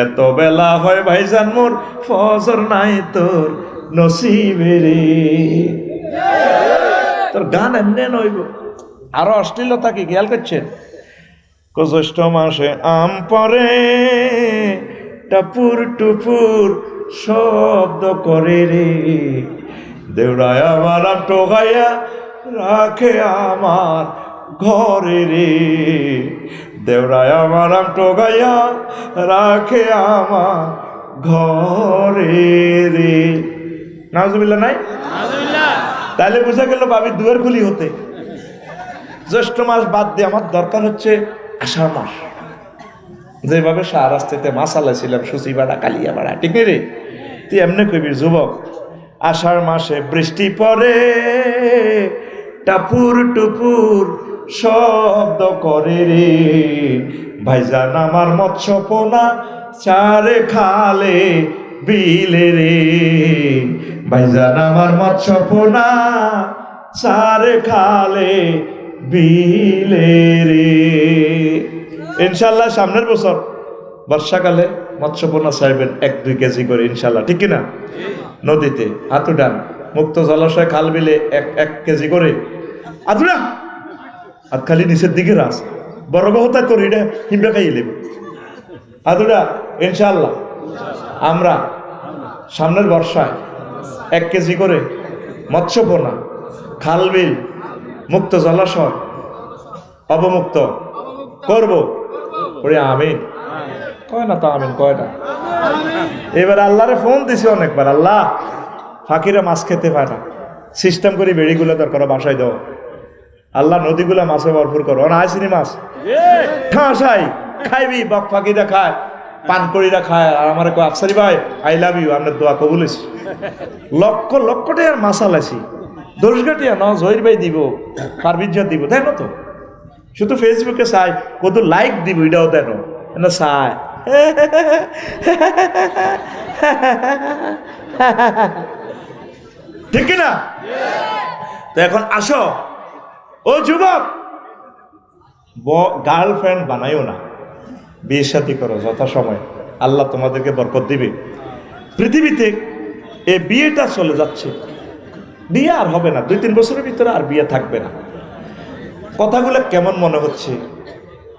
এত বেলা হয় ভাইজান মোর ফজর নাই তোর নসিবে রে। তোর গান এমনি নইব, আরো অশ্লীলতা কি খেয়াল করছেন? জ্যৈষ্ঠ মাসে আম পরে টাপুর টুপুর শব্দ করে রে, দেউড়ায় আমার আম টোকাইয়া রাখে আমার ঘরে রে, দেউড়ায় আমার আম টোকাইয়া রাখে আমার ঘরে রে। নাউজুবিল্লাহ নাই? তাহলে বোঝা গেল ভাবি দুয়ার খুলি হতে। জ্যৈষ্ঠ মাস বাদ দিয়ে আমার দরকার হচ্ছে আষাঢ় মাস। যেভাবে শাহরাস্তিতে মাছ আলাইছিলাম সুচি বাড়া কালিয়া বাড়া, ঠিক রে? তুই এমনি কবি যুবক, আষাঢ় মাসে বৃষ্টি পড়ে টাপুর টুপুর শব্দ করে রে, ভাইজান আমার মৎস্য পোনা চারে খালে বিলে রে, ভাইজান আমার মৎস্য পোনা চারে খালে বিলে রে। ইনশাল্লাহ সামনের বছর বর্ষাকালে মৎস্য পোনা চাইবেন 1-2 কেজি করে ইনশাল্লাহ, ঠিক কিনা? নদীতে হাতুডান মুক্ত জলাশয় খাল বিলে 1 কেজি করে আতুডা হাত খালি নিচের দিকে রাস বড় বহুতা করি রে হিমবে খাইয়ে নেব আতুডা। ইনশাল্লাহ আমরা সামনের বর্ষায় 1 কেজি করে মৎস্য পোনা খাল বিল মুক্ত জলাশয় অবমুক্ত করব। ওরে আমিন কয় না? তো আমিন কয় না? এবার আল্লাহরে ফোন দিছি অনেকবার, আল্লাহ ফাঁকিরা মাছ খেতে পায় না, সিস্টেম করে বেড়িগুলো দরকার বাসায় দাও, আল্লাহ নদীগুলা মাছে ভরপুর করো, না আইসিনি মাছ ঠাসাই খাইবি, বক ফাঁকিরা খায়, পান করিরা খায়, আর আমার কো আফসারি ভাই আই লাভ ইউ, আপনার দোয়া কবুল হইছে। লক্ষ লক্ষ টাকার মাছ আলাইছি, দোষঘাটিয়া ন জহির ভাই দিব, পারবিজ্জা দিব, দেন তো শুধু ফেসবুকে চাই, কত লাইক দিব এটাও দেন না চায়। ঠিক কিনা? তো এখন আসো ও যুবক, গার্লফ্রেন্ড বানাইও না, বিয়ে শাদী করো যথাসময়, আল্লাহ তোমাদেরকে বরকত দিবে। পৃথিবীতে এই বিয়েটা চলে যাচ্ছে, বিয়ে আর হবে না, 2-3 বছরের ভিতরে আর বিয়ে থাকবে না। কথাগুলো কেমন মনে হচ্ছে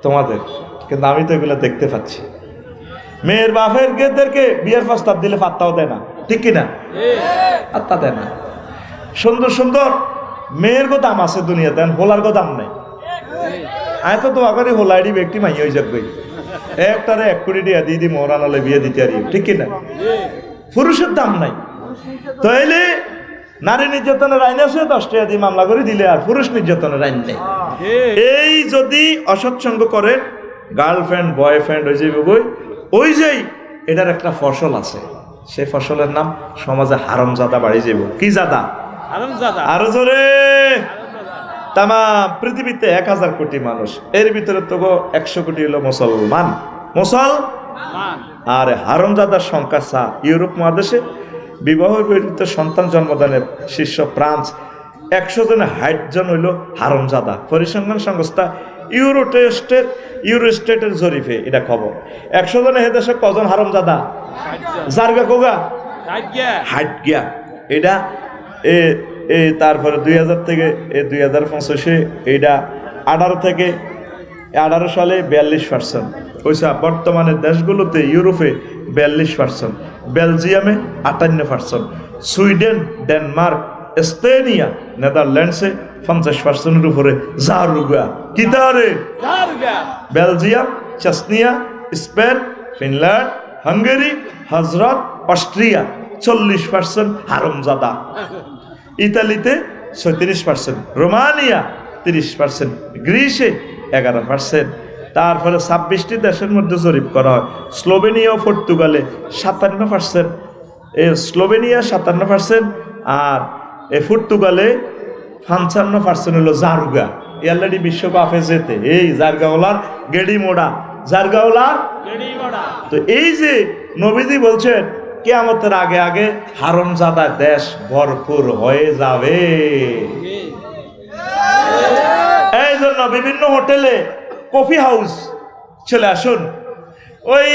তোমাদের? কিন্তু আমি তো এগুলো দেখতে পাচ্ছি। মেয়ের বাপের গেদেরকে বিয়ের প্রস্তাব দিলে পাত্তাও দেয় না, ঠিক কিনা? পাত্তা দেয় না। সুন্দর সুন্দর মেয়ের গো দাম আছে দুনিয়াতে, হোলার গো দাম নেই। আমি তো দোয়া করি হোলাইডি ব্যক্তি মাই হয়ে যাক গই, একটারে 1 কোটি টাকা দিয়ে দিই মোরানালে বিয়ে দিতে পারি, ঠিক কিনা? পুরুষের দাম নাই। তাইলে নারী নির্যাতনের আইন আছে, 10 টাকা দিয়ে মামলা করে দিলে, আর পুরুষ নির্যাতনের আইন নেই। এই যদি অসৎসঙ্গ করে গার্লফ্রেন্ড বয়ফ্রেন্ড হয়ে যাবে বই, ওই যেই এটার একটা ফসল আছে, সেই ফসলের নাম সমাজে হারামজাদা বাড়ি যাব। কি জাদা? আরো জোরে। তামা পৃথিবীতে 1000 কোটি মানুষ, এর ভিতরে তো 100 কোটি হলো মুসলমান। আর হারামজাদার সংখ্যা চা। ইউরোপ মহাদেশে বিবাহ বিহিত সন্তান জন্মদানের শীর্ষ ফ্রান্স, 100 জনে 60 জন হইল হারামজাদা। পরিসংখ্যান সংস্থা ইউরোস্টেটের জরিপে এটা খবর। 100 জনে হে দেশে কজন হারামজাদা? জারগা কোগা 60 গিয়া। এটা তারপরে 2000 থেকে 2025 এইটা 18 থেকে 18 সালে 42%। ওইসা বর্তমানে দেশগুলোতে ইউরোপে 42%, বেলজিয়ামে 58%, সুইডেন, ডেনমার্ক, স্পেনিয়া, নেদারল্যান্ডসে 50%-এর উপরে জারুগা। কি তারে? Belgium, Chechnya, Spain, Finland, Hungary, হজরত, অস্ট্রিয়া 40% হারামজাদা, ইতালিতে 36%, রোমানিয়া 30%, গ্রিসে 11%, তারপরে 26টি দেশের মধ্যে জরিপ করা হয়। স্লোভেনিয়া ও পর্তুগালে 57%, স্লোভেনিয়া 57%, আর পর্তুগালে 55% হলো জারগা। অলরেডি বিশ্বকাপে যেতে এই জারগাওয়ালার গেড়ি মোড়া, জারগাওয়ালার। তো এই যে নবীজি বলছেন কিয়ামতের আগে আগে হারামজাদা দেশ ভরপুর হয়ে যাবে। এই জন্য বিভিন্ন হোটেলে কফি হাউস চলে আসুন। ওই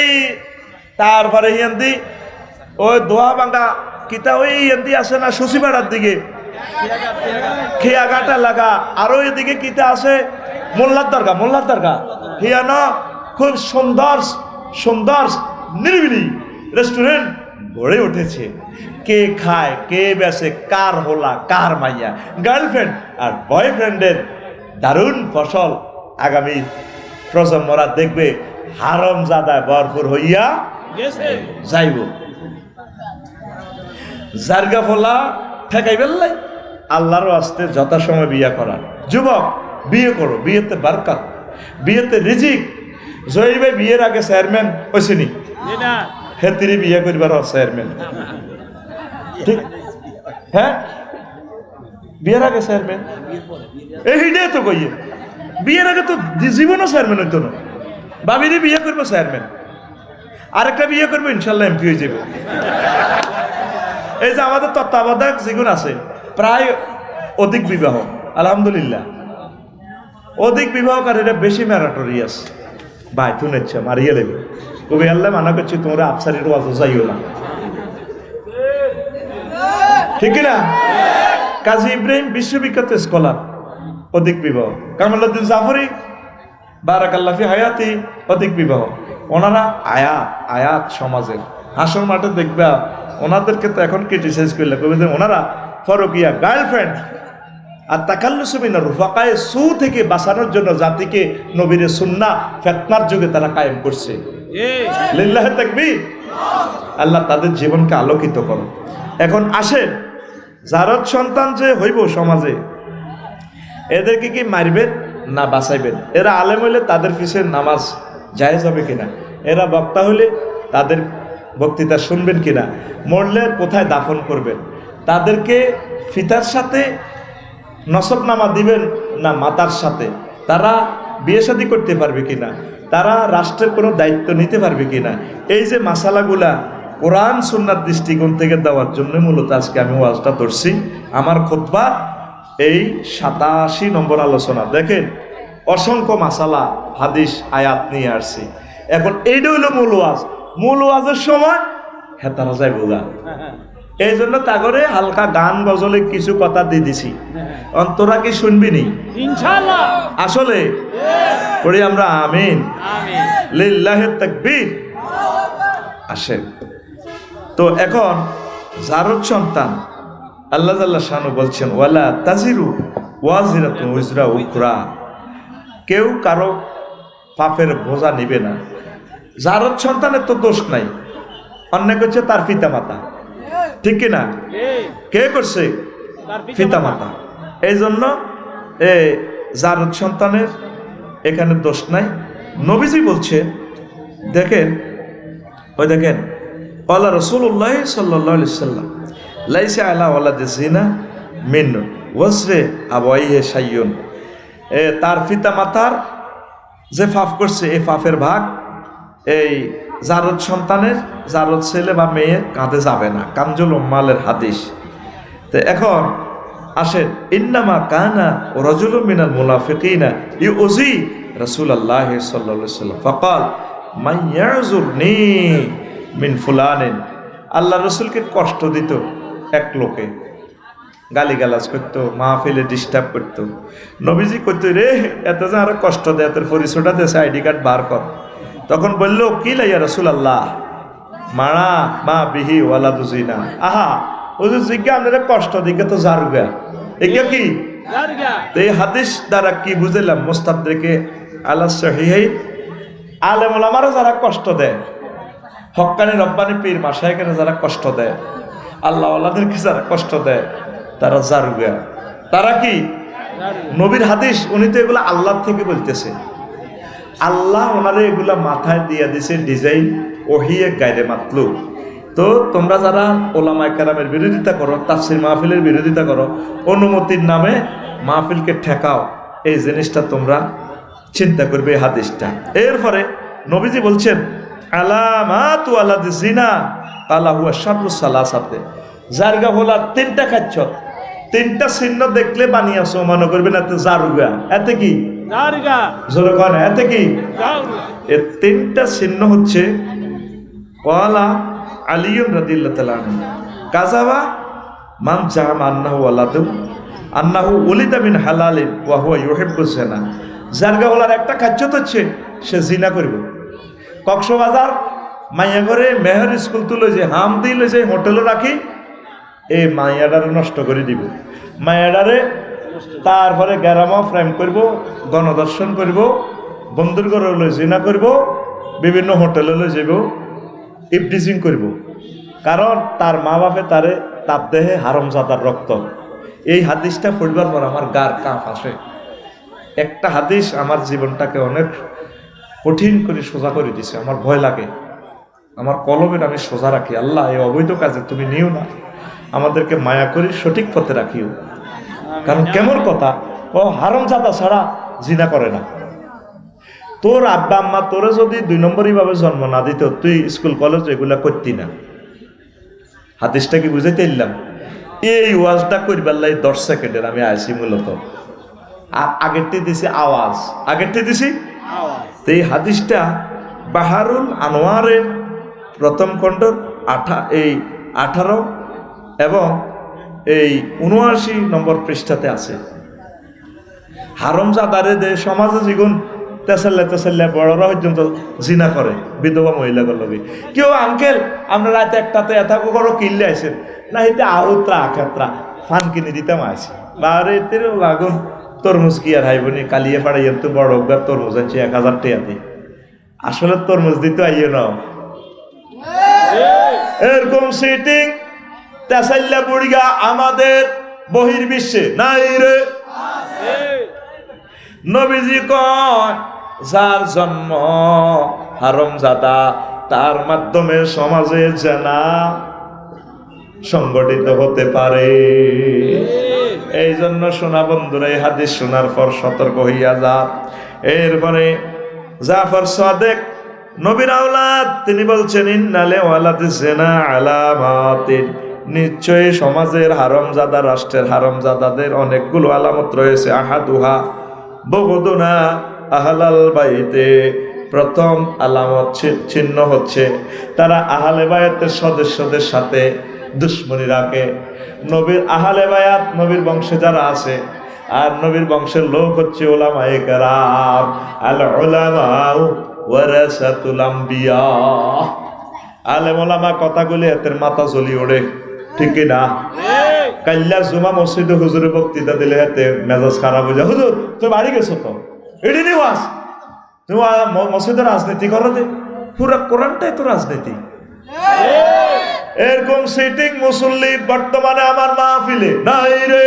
তারপরে ইয়ান্দি ওই দোয়া বাঙ্গা কিতা ওই ইয়ান্দি আসে না শশীপাড়ার দিকে খেয়াঘাটা লাগা, আরো এদিকে কিতা আছে মোল্লার দরগা হিয়ান খুব সুন্দর সুন্দর নিরিবিলি রেস্টুরেন্ট গড়ে উঠেছে। কে খায়, কে বেসে, কার হোলা, কার মাইয়া, গার্লফ্রেন্ড আর বয়ফ্রেন্ডের দারুণ ফসল আগামী প্রজন্মরা দেখবে হারামজাদায় ভরপুর হইয়া যাইব। জারগা ফলা ঠেকাই বেললাই আল্লাহর আস্তে যথাসময় বিয়া করা। যুবক বিয়ে করো, বিয়েতে বারকাত, বিয়েতে রিজিক। জহির ভাই বিয়ের আগে চেয়ারম্যান হয়েছেনি, হেতিরি বিয়ে করবার চেয়ারম্যান, ঠিক হ্যাঁ, বিয়ের আগে চেয়ারম্যান এই হিডে তো কইয়ে বিয়ের আগে তো জীবনও চেয়ারম্যান হইতো না। বাবিরে বিয়ে করবো চেয়ারম্যান, আরেকটা বিয়ে করবো ইনশাল্লাহ এমপি হয়ে যাবে। এই যে আমাদের তত্ত্বাবধায়ক যেগুলো আছে প্রায় অধিক বিবাহ, আলহামদুলিল্লাহ অধিক বিবাহকারীরা বেশি ম্যারাটোরিয়াস। ভাই শুনেছে মারিয়ে দেবে কবি আল্লাহ মানা করছি তোমরা আফসারির ওয়াজ যাইও না, ঠিক না? কাজী ইব্রাহিম বিশ্ববিখ্যাত স্কলার, অধিক বিবাহ। কামালউদ্দিন জাফরি বারাকাল্লাহ ফি হায়াতি, অধিক বিবাহ। ওনারা আয়াত সমাজের হাসর মাঠে দেখবা ওনাদেরকে তো এখন ক্রিটিসাইজ করলে কবি যে ওনারা ফরকিয়া গার্লফ্রেন্ড আর তাকাল্লুসু মিনার রুফাকায়ে সু থেকে বাঁচানোর জন্য জাতিকে নবীর সুন্নাহ ফিতনার যুগে তারা কায়েম করছে। লিল্লাহি তাকবীর। আল্লাহ তাদের জীবনকে আলোকিত করো। এখন আসেন, জারদ সন্তান যে হইব সমাজে, এদেরকে কি মারবেন না বাঁচাইবেন? এরা আলেম হইলে তাদের পিছে নামাজ জায়েজ হবে কিনা? এরা বক্তা হইলে তাদের বক্তৃতা শুনবেন কিনা? মরলে কোথায় দাফন করবেন? তাদেরকে ফিতার সাথে নসবনামা দিবেন না মাতার সাথে? তারা বিয়ে শাদী করতে পারবে কিনা? তারা রাষ্ট্রের কোনো দায়িত্ব নিতে পারবে কিনা? এই যে মাসালাগুলা কোরআন সুন্নাত দৃষ্টিকোণ থেকে দেওয়ার জন্য মূলত আজকে আমি ওয়াজটা ধরছি। আমার খুতবা এই 87 নম্বর আলোচনা। দেখেন অসংখ্য মাসালা হাদিস আয়াত নিয়ে আসছি। এখন এইটা হইল মূল ওয়াজ। মূল ওয়াজের সময় হেতারা যায় বোঝা, এই জন্য তাগরে হালকা গান গজলে কিছু কথা দিয়ে দিছি। অন্তরা কি শুনবি নি? ইনশাআল্লাহ। আসলে পড়ি আমরা আমিন, লিল্লাহি তাকবীর। আসেন তো এখন জারদ সন্তান আল্লাহ জাল্লা শানু বলছেন ওয়ালা তাজিরু ওয়াজিরাতুন উজরা উখরা, কেউ কারো পাপের বোঝা নিবে না। জারদ সন্তানের তো দোষ নাই, অন্যায় করছে তার পিতা মাতা, ঠিক কিনা? কে করছে? পিতা মাতা। এই জন্য জারদ সন্তানের এখানে দোষ নাই। নবীজি বলছে, দেখেন ওই দেখেন ওয়ালা রাসূলুল্লাহ সাল্লাল্লাহু আলাইহি সাল্লাম লাইসা আলা ওয়ালাদি জিনা মিন ওয়াজরে আবাইহি শাইয়ুন, তার পিতা মাতার যে পাপ করছে এই পাপের ভাগ এই জারদ সন্তানের, জারদ ছেলে বা মেয়ের কাঁধে যাবে না। কানজুল উম্মালের হাদিস। তো এখন আসেন, ইন্নামা কানা রাজুলুম মিনাল মুনাফিকিনা ইউজি রাসূলুল্লাহ সাল্লাল্লাহু আলাইহি সাল্লাম ফাকাল মান ইয়াজুরনি মিন ফুলানিন। আল্লাহ রসুলকে কষ্ট দিত এক লোকে, গালিগালাজ করতো, মাহফিলে ডিস্টার্ব করতো। নবীজি কইতো রে এত যে আরো কষ্ট দেয়, তোর পরিচয়টা দেশে আইডি কার্ড বার কর। তখন বললো কি লাইয়া রাসূলুল্লাহ মারা মা বিহি ওয়ালা দুজিনা। আহা ওই যে জিজ্ঞা আপনারা কষ্ট দিকে তো জারুগা, এগুলা কি? তো এই হাদিস দ্বারা কি বুঝলাম? মুস্তাদরিকে আলা সহিহাইন আলেম ওলামারা যারা কষ্ট দেয় হক্কানি রব্বানি পীর মাশায়েখের যারা কষ্ট দেয়, আল্লাহ আল্লাহদেরকে যারা কষ্ট দেয়, তারা জারুগা। তারা কি? নবীর হাদিস, উনি তো এগুলো আল্লাহ থেকে বলতেছে। আল্লাহ ওনারে এগুলা মাথায় দিয়ে দিছে ডিজাইন, ওহিয়ে গায়রে মাতলুব। তো তোমরা যারা ওলামায়ে কেরামের বিরোধিতা করো, তাফসীর মাহফিলের বিরোধিতা করো, অনুমতির নামে মাহফিলকে ঠেকাও, এই জিনিসটা তোমরা চিন্তা করবে এই হাদিসটা। এরপরে নবীজি বলছেন আলামাতু আলাদি জিনা কালা হুয়া শাররুস সালাসাতে, জারগা হলা তিনটা খাচ্ছ, তিনটা চিহ্ন দেখলে বানিয়েছো মনে করবে না, জারুগা। এতে কি? জারগা। জোরে কন, এতে কি? জারগা। এই তিনটা চিহ্ন হচ্ছে ওয়ালা আলিয়ুন রাদিয়াল্লাহু তাআলা আনহু কাযাবা মান জামা আন্নাহু ওয়ালাদু আন্নাহু উলিদা মিন হালালিন ওয়া হুয়া ইউহিব্বুজ জিনা। জারগা হলার একটা খাদ্যত হচ্ছে সে জিনা করব। কক্সবাজার মাইয়া করে মেহর স্কুল তুলে যে হাম দিলে যে হোটেলও রাখি, এই মাইয়াডারে নষ্ট করে দিব। মাইয়াডারে তারপরে গ্যারামা ফ্রেম করব, গণদর্শন করব, বন্ধুর ঘরে লই জিনা করব, বিভিন্ন হোটেলে লই যাব, ইফটিজিং করব। কারণ তার মা বাপে তারে তাপ দেহে হারামজাদার রক্ত। এই হাদিসটা পড়বার পর আমার গার কাঁপ আসে। একটা হাদিস আমার জীবনটাকে অনেক কঠিন করে সোজা করে দিছে। আমার ভয় লাগে, আমার কলমের আমি সোজা রাখি। আল্লাহ, এই অবৈধ কাজে তুমি নিও না, আমাদেরকে মায়া করি সঠিক পথে রাখিও। কারণ কেমন কথা, ও হারামজাদা ছাড়া জিনা করে না। তোর আব্বা আম্মা তোরে যদি 2 নম্বরই ভাবে জন্ম না দিত, তুই স্কুল কলেজ এগুলা করতি না। হাদিসটা কি বুঝাইতে এলাম? এই ওয়াজটা করবার লাই 10 সেকেন্ডের আমি আইছি মূলত। আগেরটি দিছি আওয়াজ, আগেরটি দিছি। তো এই হাদিসটা বাহারুল আনোয়ারের প্রথম খণ্ড 18 এবং এই 79 নম্বর পৃষ্ঠাতে আছে। হারামজাদারে দে সমাজে জীবন তেসাল্লা বড়রা পর্যন্ত জিনা করে, বিধবা মহিলাগুলো লগে। কেউ আঙ্কেল আমরা রাতে একটাতে এত করো কিনলে আইসেন না, এতে আউত্রা আখাত্রা ফান কিনে দিতাম আইসি বারে এতেও লাগুন তরমুজ কি আর হাইবনি কালিয়ে পাড়াইয়েন তো বড় গার তরমুজ আনছি 1000 টাকা দিয়ে। আসলে তরমুজ দিতে আইয়ে না, এরকম সিটিং তেসাল্লা বুড়িগা আমাদের বহির্বিশ্বে নাই রে। নবীজি কয় যার জন্ম হারামজাদা, তার মাধ্যমে সমাজে জানা সংগঠিত হতে পারে। এই জন্য শোনা বন্ধুরা, এই হাদিস শোনার পর সতর্ক হইয়া যা। এরপরে জাফর সাদেক নবীর আওলাদ, তিনি বলছেন ইন্নালে ওয়ালাদিস জিনা আলামাতিন, নিশ্চয়ই সমাজের হারামজাদা, রাষ্ট্রের হারামজাদাদের অনেকগুলো আলামত রয়েছে। আহাদুহা বগদুনা আহলাল বাইতে, প্রথম আলামত চিহ্ন হচ্ছে তারা আহলে বায়াতের সদস্যদের সাথে দুশ্মনী রাখে। নবীর আহলে বায়াত, নবীর বংশে যারা আছে, আর নবীর বংশের লোক হচ্ছে উলামায়ে কেরাম। আল উলামাউ ওয়ারাসাতুল আম্বিয়া, আলেম ওলামা কথাগুলি এতের মাথা জ্বলি ওঠে, ঠিক কি না? কাল্লা জুমা মসজিদে হুজুরে বক্তৃতা দিলে হাতে মেজাজ খারাপ হয়ে যায়। হুজুর তুমি বাড়ি গেছো তো, এটি নিবাস তুমি মসজিদে রাজনীতি করো, পুরা কোরআনটাই তো রাজনীতি। এরকম সিটিং মুসল্লি বর্তমানে আমার মাহফিলে নাই রে।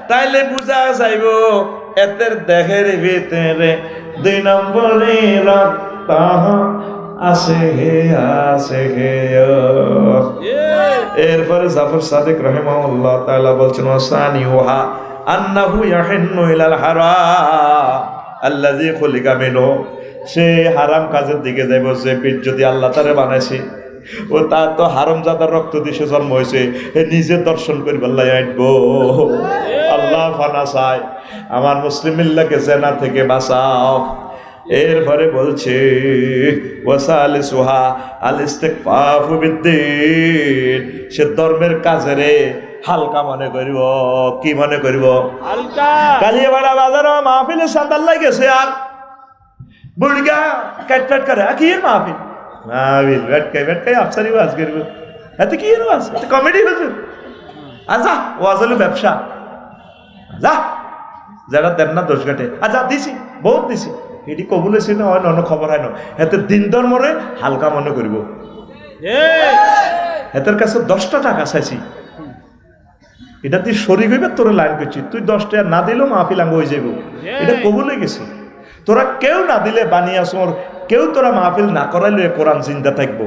তাইলে বুঝা যাইব এতের দেহের ভিতরে 2 নম্বরে রক্ত আছে হে, আছে হে। এরপরে জাফর সাদিক রাহিমাহুল্লাহ তাআলা বলছেন ওয়াসানি ওয়া আন্নাহু ইয়াহিন্নু ইলাল হারাম আল্লাযী খুলিকা মিনহু, সে হারাম কাজের দিকে যাইব যে পেট যদি আল্লাহ তারে বানাইছে, ও তার তো হারামজাদার রক্ত দিয়ে জন্ম হয়েছে, এ নিজে দর্শন করিবার লাই আইব। আল্লাহ ফানা চাই আমার মুসলিম মিল্লাকে জেনা থেকে বাঁচাও। এরপরে বলছে ওয়াসালিসুহা আল ইস্তিগফাফু বিদ্দীন, সে ধর্মের কাজেরে হালকা মনে করিব। কি মনে করিব? হালকা। কালিয়াবাড়া বাজার মাহফিলে সান্দাল লাগেছে, আর বুড়িগা কাটপাট করে কি এর মাহফিল, মাহফিল বেটকাই আফসারি ওয়াজ করব, এতে কি এর ওয়াজ, এতে কমেডি হচ্ছে। আচ্ছা ওয়াজ হলো ব্যবসা, যা যারা দেন না দোষ ঘাটে। আচ্ছা দিছি, বহুত দিছি, এটি কবুল হয়েছে না হয় অন্য খবর হয় না এতে দিন ধর্মরে হালকা মনে করব এদের কাছে 10টা টাকা চাইছি এটা তুই শরীর হইবে তোরা লাইন করছি তুই 10 টাকা না দিলেও মাহফিল আঙ্গ হয়ে যাবো এটা কবুল হয়ে গেছে তোরা কেউ না দিলে বানিয়াসর কেউ তোরা মাহফিল না করাইলে কোরআন জিন্দা থাকবো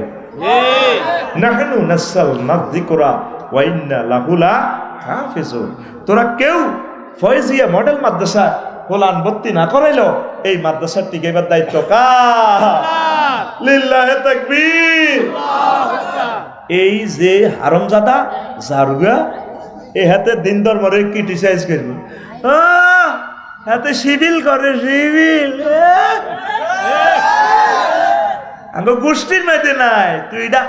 নাহনু নাসালনা যিকরা ওয়া ইন্না লাহু লাহাফিজুন তোরা কেউ ফয়জিয়া মডেল মাদ্রাসা কোরআন ভর্তি না করাইলো এই মাদ্রাসার টিকাইবার দায়িত্ব কার লিল্লাহি তাকবীর এই যে হারামজাদা জারুগা এই হাতে দিন ধর্মরে ক্রিটিসাইজ করবে হাতে সিভিল করে সিভিল আমি গোষ্ঠীর মধ্যে নাই তুই এটা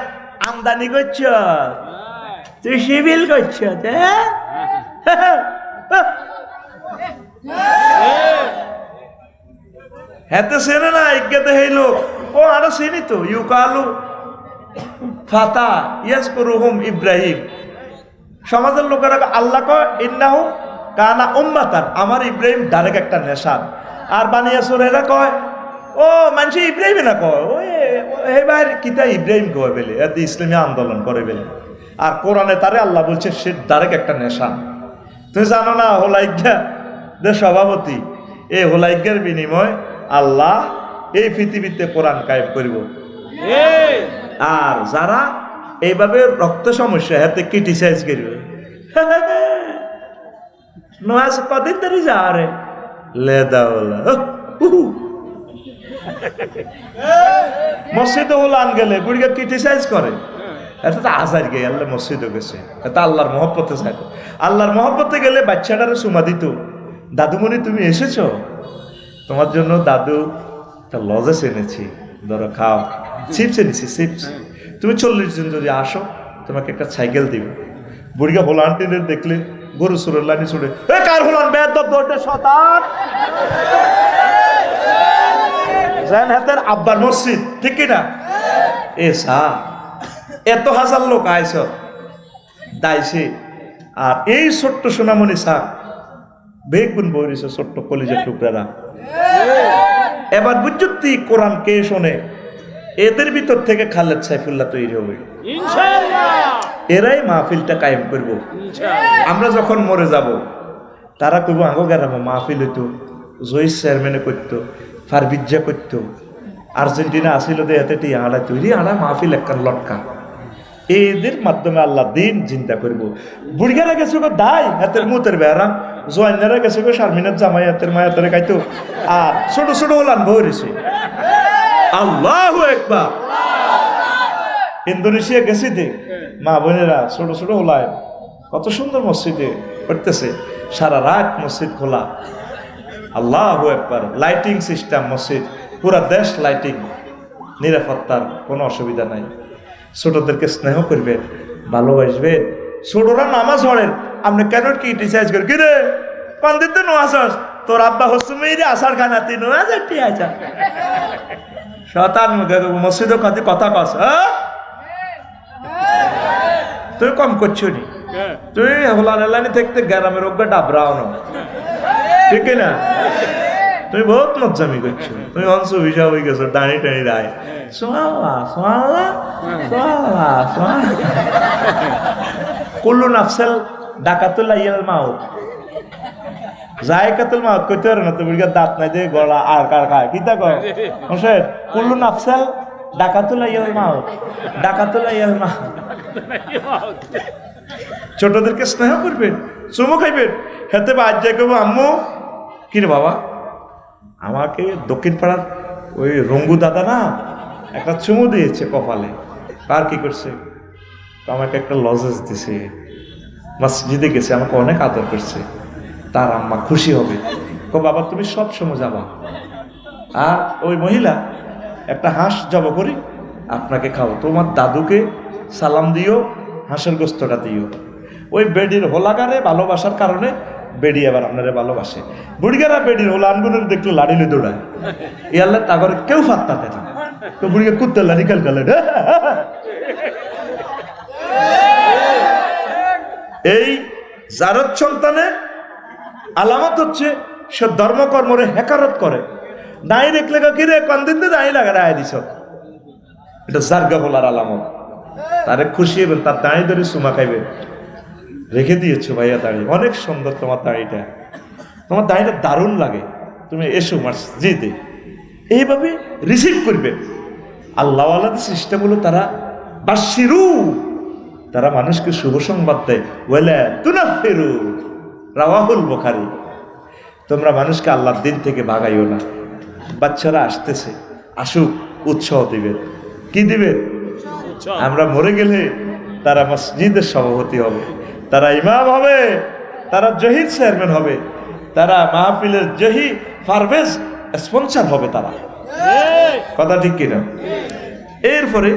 আমদানি করছ তুই সিভিল করছ হাতে চেনে না ইজ্ঞাতে এই লোক ও আরো চিনি তো ইউকালু ফাতা ইয়াস করুহুম ইব্রাহিম সমাজের লোকেরা আল্লাহ কয় ইন্নাহু কানা উম্মাতান আমার ইব্রাহিম ডাইরেক্ট একটা নেশান আর বানিয়াসুরেরা কয় ও মানুষ ইব্রাহিম না কয় ওই এবার কিতা ইব্রাহিম কয় বেলে এত ইসলামী আন্দোলন করে বেলে আর কোরআনে তারে আল্লাহ বলছে সে ডাইরেক্ট একটা নেশান তুমি জানো না হোলাইজ্ঞা যে সভাপতি এই হোলাইজ্ঞার বিনিময় আল্লাহ এই পৃথিবীতে কোরআন কায়েম করব আর যারা এইভাবে রক্ত সমস্যা হাতে ক্রিটিসাইজ করবে নয়াজ কদিন ধরে যা রে লেদাওলা মসজিদে হলো আন গেলে বুড়িকে ক্রিটিসাইজ করে এটা তো আজার গে আল্লাহ মসজিদে গেছে এটা আল্লাহর মহব্বতে চাই আল্লাহর মহব্বতে গেলে বাচ্চাটারে সুমা দিত দাদুমণি তুমি এসেছো তোমার জন্য দাদু একটা লজেস এনেছি ধরো খাও চিপস এনেছি চিপস তুমি 40 জন যদি আসো তোমাকে একটা সাইকেল দিব বুড়িকা ভোলান্টিয়ার দেখলে গরু সুরের লাইনে ছুড়ে কার ভোলান বেদ দৌড়ে শতান জান হাতের আব্বার মসজিদ ঠিক কিনা এ সা এত হাজার লোক আইস দাইছে আর এই ছোট্ট সোনামণি সা বেগুন বইছে ছোট্ট কলিজার টুকরারা এবার বুঝতি কোরআন কে শোনে এদের ভিতর থেকে খালেদ সাইফুল্লাহ তৈরি হবে এরাই মাহফিলটা কায়েম করব আমরা যখন মরে যাব তারা কইব আঙ্গো গেলাম মাহফিল হইতো জয়িস চেয়ারম্যানে করতো ফারবিজ্জা করতো আর্জেন্টিনা আসিল দে এতে টি আড়া তৈরি আড়া মাহফিল একটা লটকা এদের মাধ্যমে আল্লাহ দিন চিন্তা করব বুড়িগারা গেছে গো দাই হাতের মুতের বেড়াম জোয়াইনারা গেছে গো শারমিনার জামাই হাতের মায়ের হাতের খাইতো আর ছোট ছোট হলান বইরেছে আল্লাহু আকবার ইন্দোনেশিয়া গেছি দে মা বোনেরা ছোট ছোট হলায় কত সুন্দর মসজিদে পড়তেছে সারা রাত মসজিদ খোলা আল্লাহু আকবার লাইটিং সিস্টেম মসজিদ পুরা দেশ লাইটিং নিরাপত্তার কোনো অসুবিধা নাই ছোটদেরকে স্নেহ করবেন ভালোবাসবেন ছোটরা নামাজ পড়েন আপনি কেন ক্রিটিসাইজ করেন কিরে পান্ডিত নামাজ তোর আব্বা হসুমের আসার খানা তুই নামাজ একটি আছা শতান মসজিদে কথা কস তুই কম করছো নি তুই হোলানি থাকতে গ্রামের ওকে ডাবরাও না ঠিক না তুমি বহুত মজ্জামি করছো তুমি অংশ ভিসা হয়ে গেছো টানি টানি রায় কুল্লু নাফসাল ডাকাতুল ইয়াল মাউত জায়কাতুল মাউত কইতে পারে না তুমি দাঁত নাই দে গলা আর কার খায় কি তা কয় হোসেন কুল্লু নাফসাল ডাকাতুল ইয়াল মাউত ডাকাতুল ইয়াল মাউত ছোটদেরকে স্নেহ করবেন চুমু খাইবেন হেতে বা আজ যাই কব আম্মু কি রে বাবা আমাকে দক্ষিণ পাড়ার ওই রঙ্গু দাদা না একটা চুমু দিয়েছে কপালে আর কি করছে আমাকে একটা লজেস দিছে মসজিদে গেছে আমাকে অনেক আদর করছে তার আম্মা খুশি হবে কো বাবা তুমি সব সময় যাবা আর ওই মহিলা একটা হাঁস জব করি আপনাকে খাও তোমার দাদুকে সালাম দিও হাঁসের গোস্তটা দিও ওই বেডির হোলাগারে ভালোবাসার কারণে বেডি আবার আপনারা ভালোবাসে বুড়িগারা বেডির হোলা আনগুনের দেখলে লাড়িলে দৌড়ায় ইয়াল্লা তাগরে কেউ ফাত্তা দেয় না তো বুড়িগা কুত্তে লাড়ি কাল কালে এই জারত সন্তানের আলামত হচ্ছে সে ধর্মকর্মরে হেকারত করে দাঁড়িয়ে দেখলে কি রে কন্দিন তো দাঁড়িয়ে লাগা রায় দিছ, এটা জারগা বলার আলামত। তারে খুশি হবেন, তার দাঁড়িয়ে ধরে চুমা খাইবে। রেখে দিয়েছো ভাইয়া দাঁড়িয়ে, অনেক সুন্দর তোমার দাঁড়িটা, তোমার দাঁড়িটা দারুণ লাগে, তুমি এসো মসজিদে। এইভাবে রিসিভ করবে। আল্লাহ আল্লাহদের সিস্টেমগুলো তারা বাশিরু, তারা মানুষকে শুভ সংবাদ দেয়। ওয়ালা তুনাফিরু, রাওয়াহুল বুখারী। তোমরা মানুষকে আল্লাহর দিন থেকে ভাগাইও না। বাচ্চারা আসতেছে, আসুক, উৎসাহ দিবেন। কি দিবেন? আমরা মরে গেলে তারা মসজিদের সভাপতি হবে, তারা ইমাম হবে, তারা জহির চেয়ারম্যান হবে, তারা মাহফিলের জহি ফারভেজ স্পন্সর হবে তারা। কথা ঠিক কিনা? এরপরে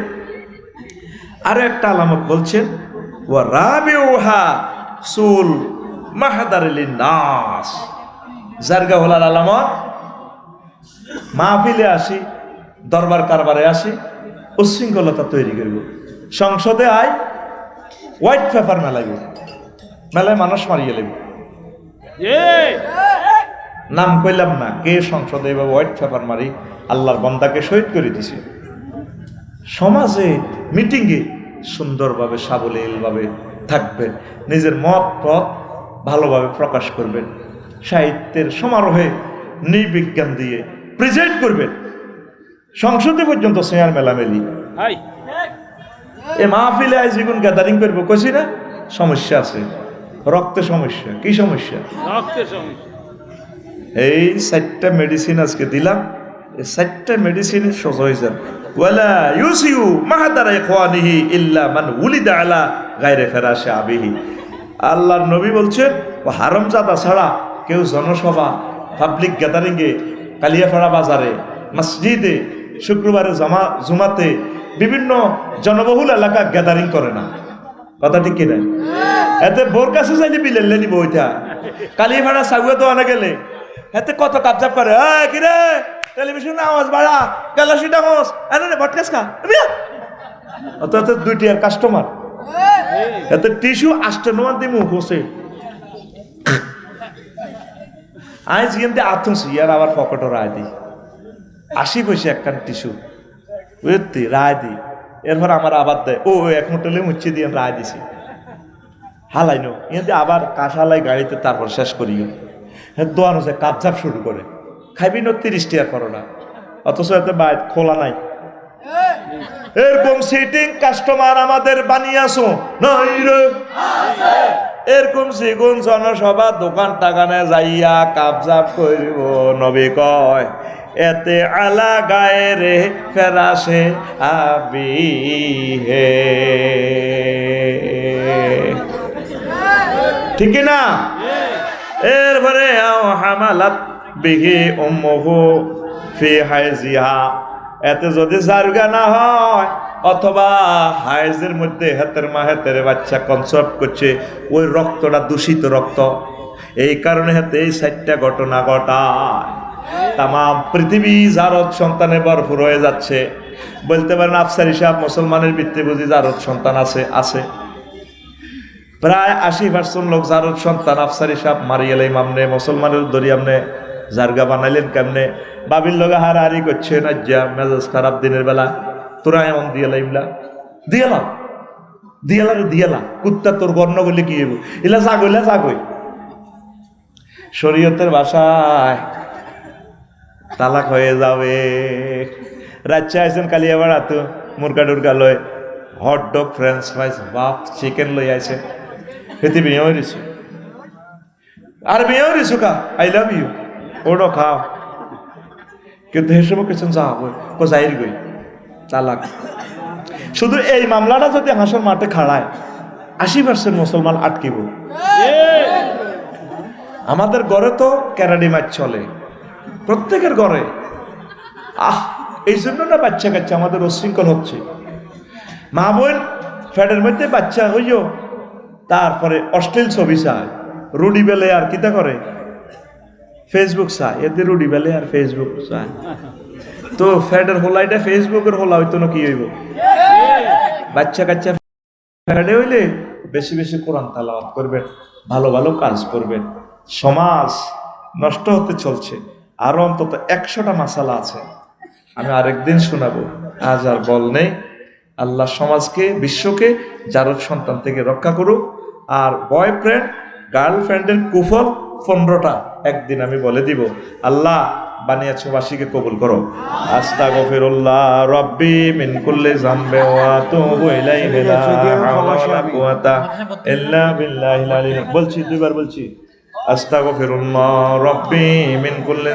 আরো একটা আলামত বলছেন, ওয়া রাবিউহা সুল মাহদারিল নাস। জারগা হলার আলামত, মাহফিলে আসি, দরবার কারবারে আসি, উচ্ছৃঙ্খলতা তৈরি করব। সংসদে আয়, হোয়াইট পেপার মেলাইব, মেলায় মানুষ মারিয়ে লেব। নাম কইলাম না কে সংসদে এভাবে হোয়াইট পেপার মারি আল্লাহর বান্দাকে শহীদ করে দিছে। সমাজে মিটিংয়ে সুন্দরভাবে সাবলীলভাবে থাকবেন, নিজের মত পথ ভালোভাবে প্রকাশ করবেন, সাহিত্যের সমারোহে নির্বিজ্ঞান দিয়ে প্রেজেন্ট করবেন। সংসদে পর্যন্ত চেয়ার মেলামেলি, এ মাহফিলে আজ যেগুন গ্যাদারিং করবো, কইছি না সমস্যা আছে, রক্তের সমস্যা। কি সমস্যা? রক্তের সমস্যা। এই 4টা মেডিসিন আজকে দিলাম, এই 4টা মেডিসিন সোজা হয়ে যান। ওয়ালা ইউসিউ মাহাদারা ইখওয়ানিহি ইল্লা মান উলিদা আলা গায়রে ফিরাশি আবিহি। আল্লাহর নবী বলছেন, ও হারামজাদা ছাড়া কেউ জনসভা, পাবলিক গ্যাদারিংয়ে, কালিয়াপাড়া বাজারে, মসজিদে, শুক্রবারে জুমাতে, বিভিন্ন জনবহুল এলাকা গ্যাদারিং করে না। কথা ঠিক কিনা? এতে বোর কাছে চাইলে বিলেলে নিব। ওইটা কালিয়াপাড়া সাগুয়া তো আনা গেলে এতে কত কাপজাপ করে, কিরে টেলিভিশন আওয়াজ বাড়া, গ্যালাসিটা হোস, আরে ভটকাস খা, অত এত 2টি আর কাস্টমার, এতে টিস্যু 8 দিমু বসে আজ কিন্তু আতংসি আর আবার পকেটও রায় দিই 80 পয়সা একখান টিস্যু, বুঝতি রায় দিই। এরপর আমার আবার দেয়, ও 1 মোটলে মুচ্ছে দিয়ে রায় দিছি, হালাইনো এতে আবার কাশ হালাই গাড়িতে, তারপর শেষ করিও। হ্যাঁ, দোয়ান হচ্ছে কাপঝাপ শুরু করে, খাইবি না 30 টাকা করো না, অথচ এতে বাইর খোলা নাই। এরকম সিটিং কাস্টমার আমাদের বানিয়েছো নাই রে? এরকম সিগুন জনসভা দোকান টাকানে যাইয়া কাপজাপ করিব। নবী কয়, এতে আলা গায়ে রে ফেরাসে আবি হে। ঠিক না? এরপরে আও হামালাত বিহি উম্মুহু ফি হাইজিহা। এতে যদি জারগা না হয়, অথবা হাইজের মধ্যে হাতের মা হাতের বাচ্চা কনসেপ্ট করছে, ওই রক্তটা দূষিত রক্ত, এই কারণে হাতে এই 4টা ঘটনা ঘটায়। তাম পৃথিবী জারদ সন্তানে ভরপুর হয়ে যাচ্ছে। বলতে পারেন আফসারি সাহেব মুসলমানের ভিত্তি বুঝি জারদ সন্তান আছে, আছে প্রায় 80% লোক জারদ সন্তান। আফসারি সাহেব মারিয়ালে মামনে মুসলমানের দরিয়ামনে জারগা বানাইলেন কেমনে? বাবির লোক হারাহারি করছে না, যা মেজাজ খারাপ দিনের বেলা, তোরা এমন দিয়ালাইমলা দিয়ালাম দিয়ালা রে দিয়ালা, কুত্তা তোর গর্ণ বলে কি হইব, ইলা জাগইলা জাগই। শরীয়তের ভাষায় তালাক হয়ে যাবে। রাজ্যে আইসেন কালিয়াবাড়া তো মুরগা টুরগা লয়, হট ডগ, ফ্রেঞ্চ ফ্রাইস, বাপ চিকেন লই আইছে, এতে বিয়ে হয়েছে। আর বিয়ে হয়েছে কা, আই লাভ ইউ, ওটা খাও। কিন্তু হিসেব কিছু যাবো যাইর গই তালাক। শুধু এই মামলাটা যদি হাসর মাঠে খাড়ায়, 80% মুসলমান আটকিব। আমাদের ঘরে তো ক্যারাডি মাছ চলে, প্রত্যেকের ঘরে। এই জন্য না বাচ্চা কাচ্চা আমাদের উশৃঙ্খল হচ্ছে। মা বোন ফ্যাটের মধ্যে বাচ্চা হইও, তারপরে অশ্লীল ছবি চায়, রুডি বেলে আর কিতা করে, ফেসবুক চায়, এতে রুডি বেলে আর ফেসবুক চায়। তো ফ্যাটের হোলাইটা ফেসবুকের হোলা হইতো না, কি হইব? বাচ্চা কাচ্চা ফ্যাটে হইলে বেশি বেশি কোরআন তেলাওয়াত করবেন, ভালো ভালো কাজ করবেন। সমাজ নষ্ট হতে চলছে। আরো অন্তত 100টা মাসালা আছে, আমি আরেকদিন শোনাবো, আজ আর বল নেই। আল্লাহ সমাজকে, বিশ্বকে জারজ সন্তান থেকে রক্ষা করুক। আর বয়ফ্রেন্ড গার্লফ্রেন্ডের কুফল 15টা একদিন আমি বলে দিব। আল্লাহ বানিয়াছো বাসীকে কবুল করো। আস্তাগফিরুল্লাহ রাব্বি মিন কুল্লি যামবি ওয়া আতুবু ইলাইহি লা হাওলা ওয়ালা কুওয়াতা ইল্লা বিল্লাহিল আলিয়্যিল। বলছি, দুইবার বলছি, আস্তাগফিরুল্লাহ রাব্বি মিন কুল্লি